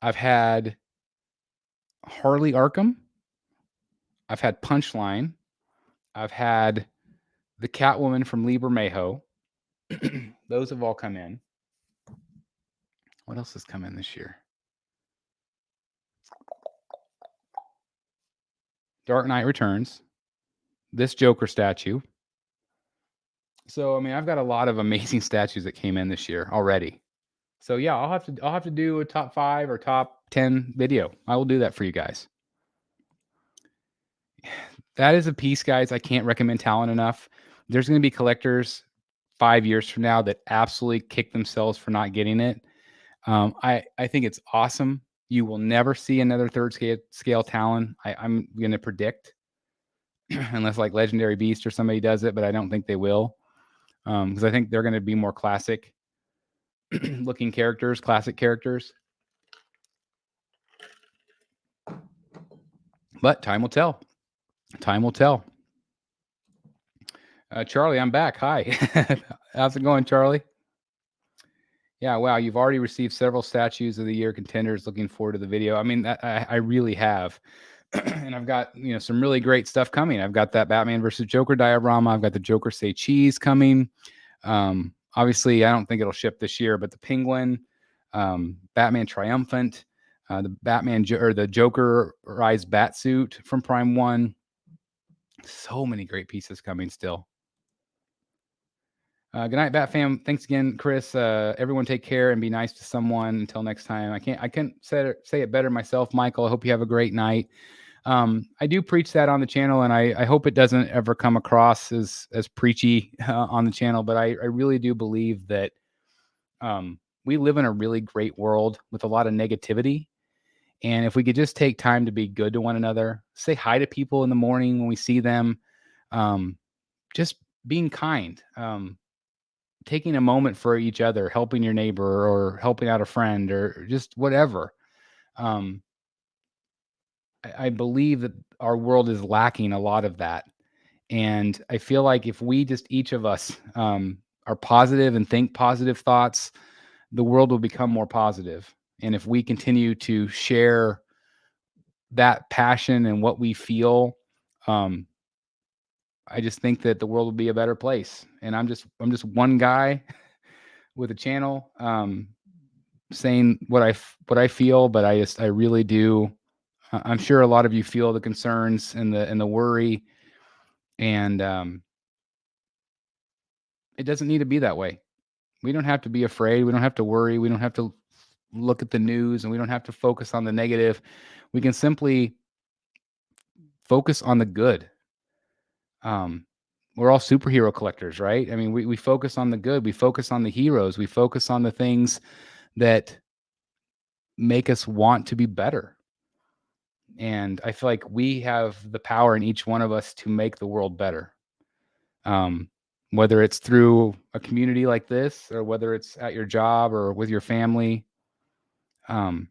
S1: I've had Harley Arkham. I've had Punchline. I've had the Catwoman from Liber Mayho. Those have all come in. What else has come in this year? Dark Knight Returns. This Joker statue. So I mean, I've got a lot of amazing statues that came in this year already. So yeah, I'll have to do a top 5 or top 10 video. I will do that for you guys. That is a piece, guys. I can't recommend Talon enough. There's going to be collectors 5 years from now that absolutely kick themselves for not getting it. I think it's awesome. You will never see another third scale Talon. I'm going to predict, unless like Legendary Beast or somebody does it, but I don't think they will, because I think they're going to be more classic looking characters, classic characters. But time will tell. Time will tell. Charlie, I'm back. Hi. How's it going, Charlie? Yeah, wow. You've already received several statues of the year contenders. Looking forward to the video. I mean, I really have. And I've got, some really great stuff coming. I've got that Batman versus Joker diorama. I've got the Joker Say Cheese coming. Obviously, I don't think it'll ship this year, but the Penguin, Batman Triumphant, the Batman or the Joker Rise Batsuit from Prime 1. So many great pieces coming still. Good night, Bat fam. Thanks again, Chris. Everyone take care and be nice to someone until next time. I can't say it better myself, Michael. I hope you have a great night. I do preach that on the channel, and I hope it doesn't ever come across as preachy on the channel, but I really do believe that we live in a really great world with a lot of negativity. And if we could just take time to be good to one another, say hi to people in the morning when we see them, just being kind, taking a moment for each other, helping your neighbor or helping out a friend or just whatever. I believe that our world is lacking a lot of that. And I feel like if we just, each of us, are positive and think positive thoughts, the world will become more positive. And if we continue to share that passion and what we feel, I just think that the world will be a better place. And I'm just one guy with a channel, saying what I feel, but I really do. I'm sure a lot of you feel the concerns and the worry, and it doesn't need to be that way. We don't have to be afraid. We don't have to worry. We don't have to look at the news, and we don't have to focus on the negative. We can simply focus on the good. We're all superhero collectors, right? I mean, we focus on the good. We focus on the heroes. We focus on the things that make us want to be better. And I feel like we have the power in each one of us to make the world better. Whether it's through a community like this, or whether it's at your job or with your family. Again,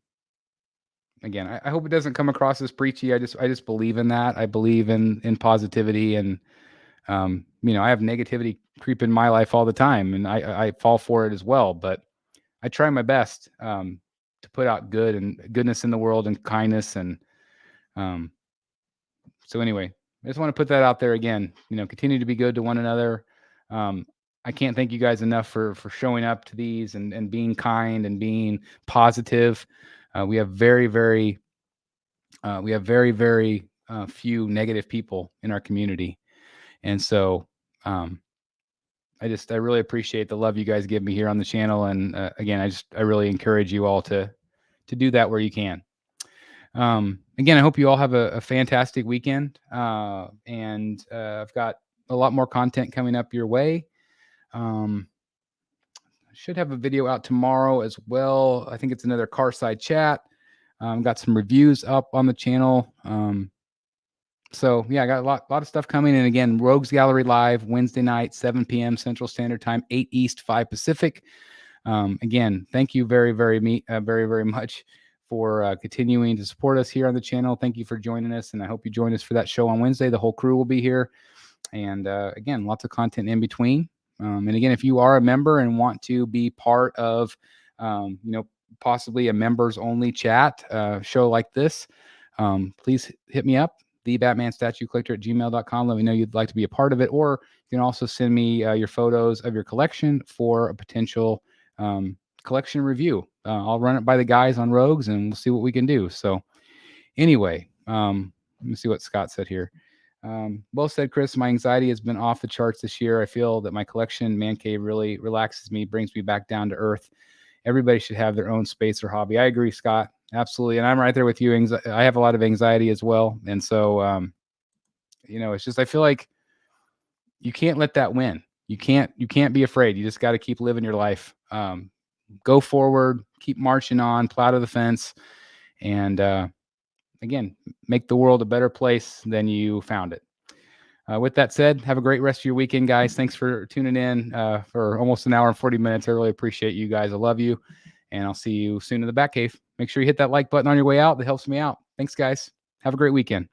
S1: I hope it doesn't come across as preachy. I just believe in that. I believe in positivity, and I have negativity creep in my life all the time, and I fall for it as well. But I try my best to put out good and goodness in the world and kindness. And so anyway, I just want to put that out there again. Continue to be good to one another. I can't thank you guys enough for showing up to these and being kind and being positive. We have very, very few negative people in our community. And so I really appreciate the love you guys give me here on the channel. And again, I really encourage you all to do that where you can. Again, I hope you all have a fantastic weekend. And I've got a lot more content coming up your way. I should have a video out tomorrow as well. I think it's another Carside chat. Got some reviews up on the channel. So yeah, I got a lot of stuff coming. And again, Rogues Gallery Live Wednesday night, 7 p.m. Central Standard Time, 8 East, 5 Pacific. Again, thank you very, very much for continuing to support us here on the channel. Thank you for joining us, and I hope you join us for that show on Wednesday. The whole crew will be here, and again, lots of content in between. And again, if you are a member and want to be part of, possibly a members only chat show like this, please hit me up, thebatmanstatuecollector@gmail.com. Let me know you'd like to be a part of it, or you can also send me your photos of your collection for a potential collection review. I'll run it by the guys on Rogues and we'll see what we can do. So anyway, let me see what Scott said here. Well said, Chris. My anxiety has been off the charts this year. I feel that my collection man cave really relaxes me, brings me back down to earth. Everybody should have their own space or hobby. I agree, Scott. Absolutely. And I'm right there with you. I have a lot of anxiety as well. And so, it's just, I feel like you can't let that win. You can't be afraid. You just got to keep living your life. Go forward, keep marching on, plow to the fence. And, again, make the world a better place than you found it. With that said, have a great rest of your weekend, guys. Thanks for tuning in for almost an hour and 40 minutes. I really appreciate you guys. I love you. And I'll see you soon in the Batcave. Make sure you hit that like button on your way out. That helps me out. Thanks, guys. Have a great weekend.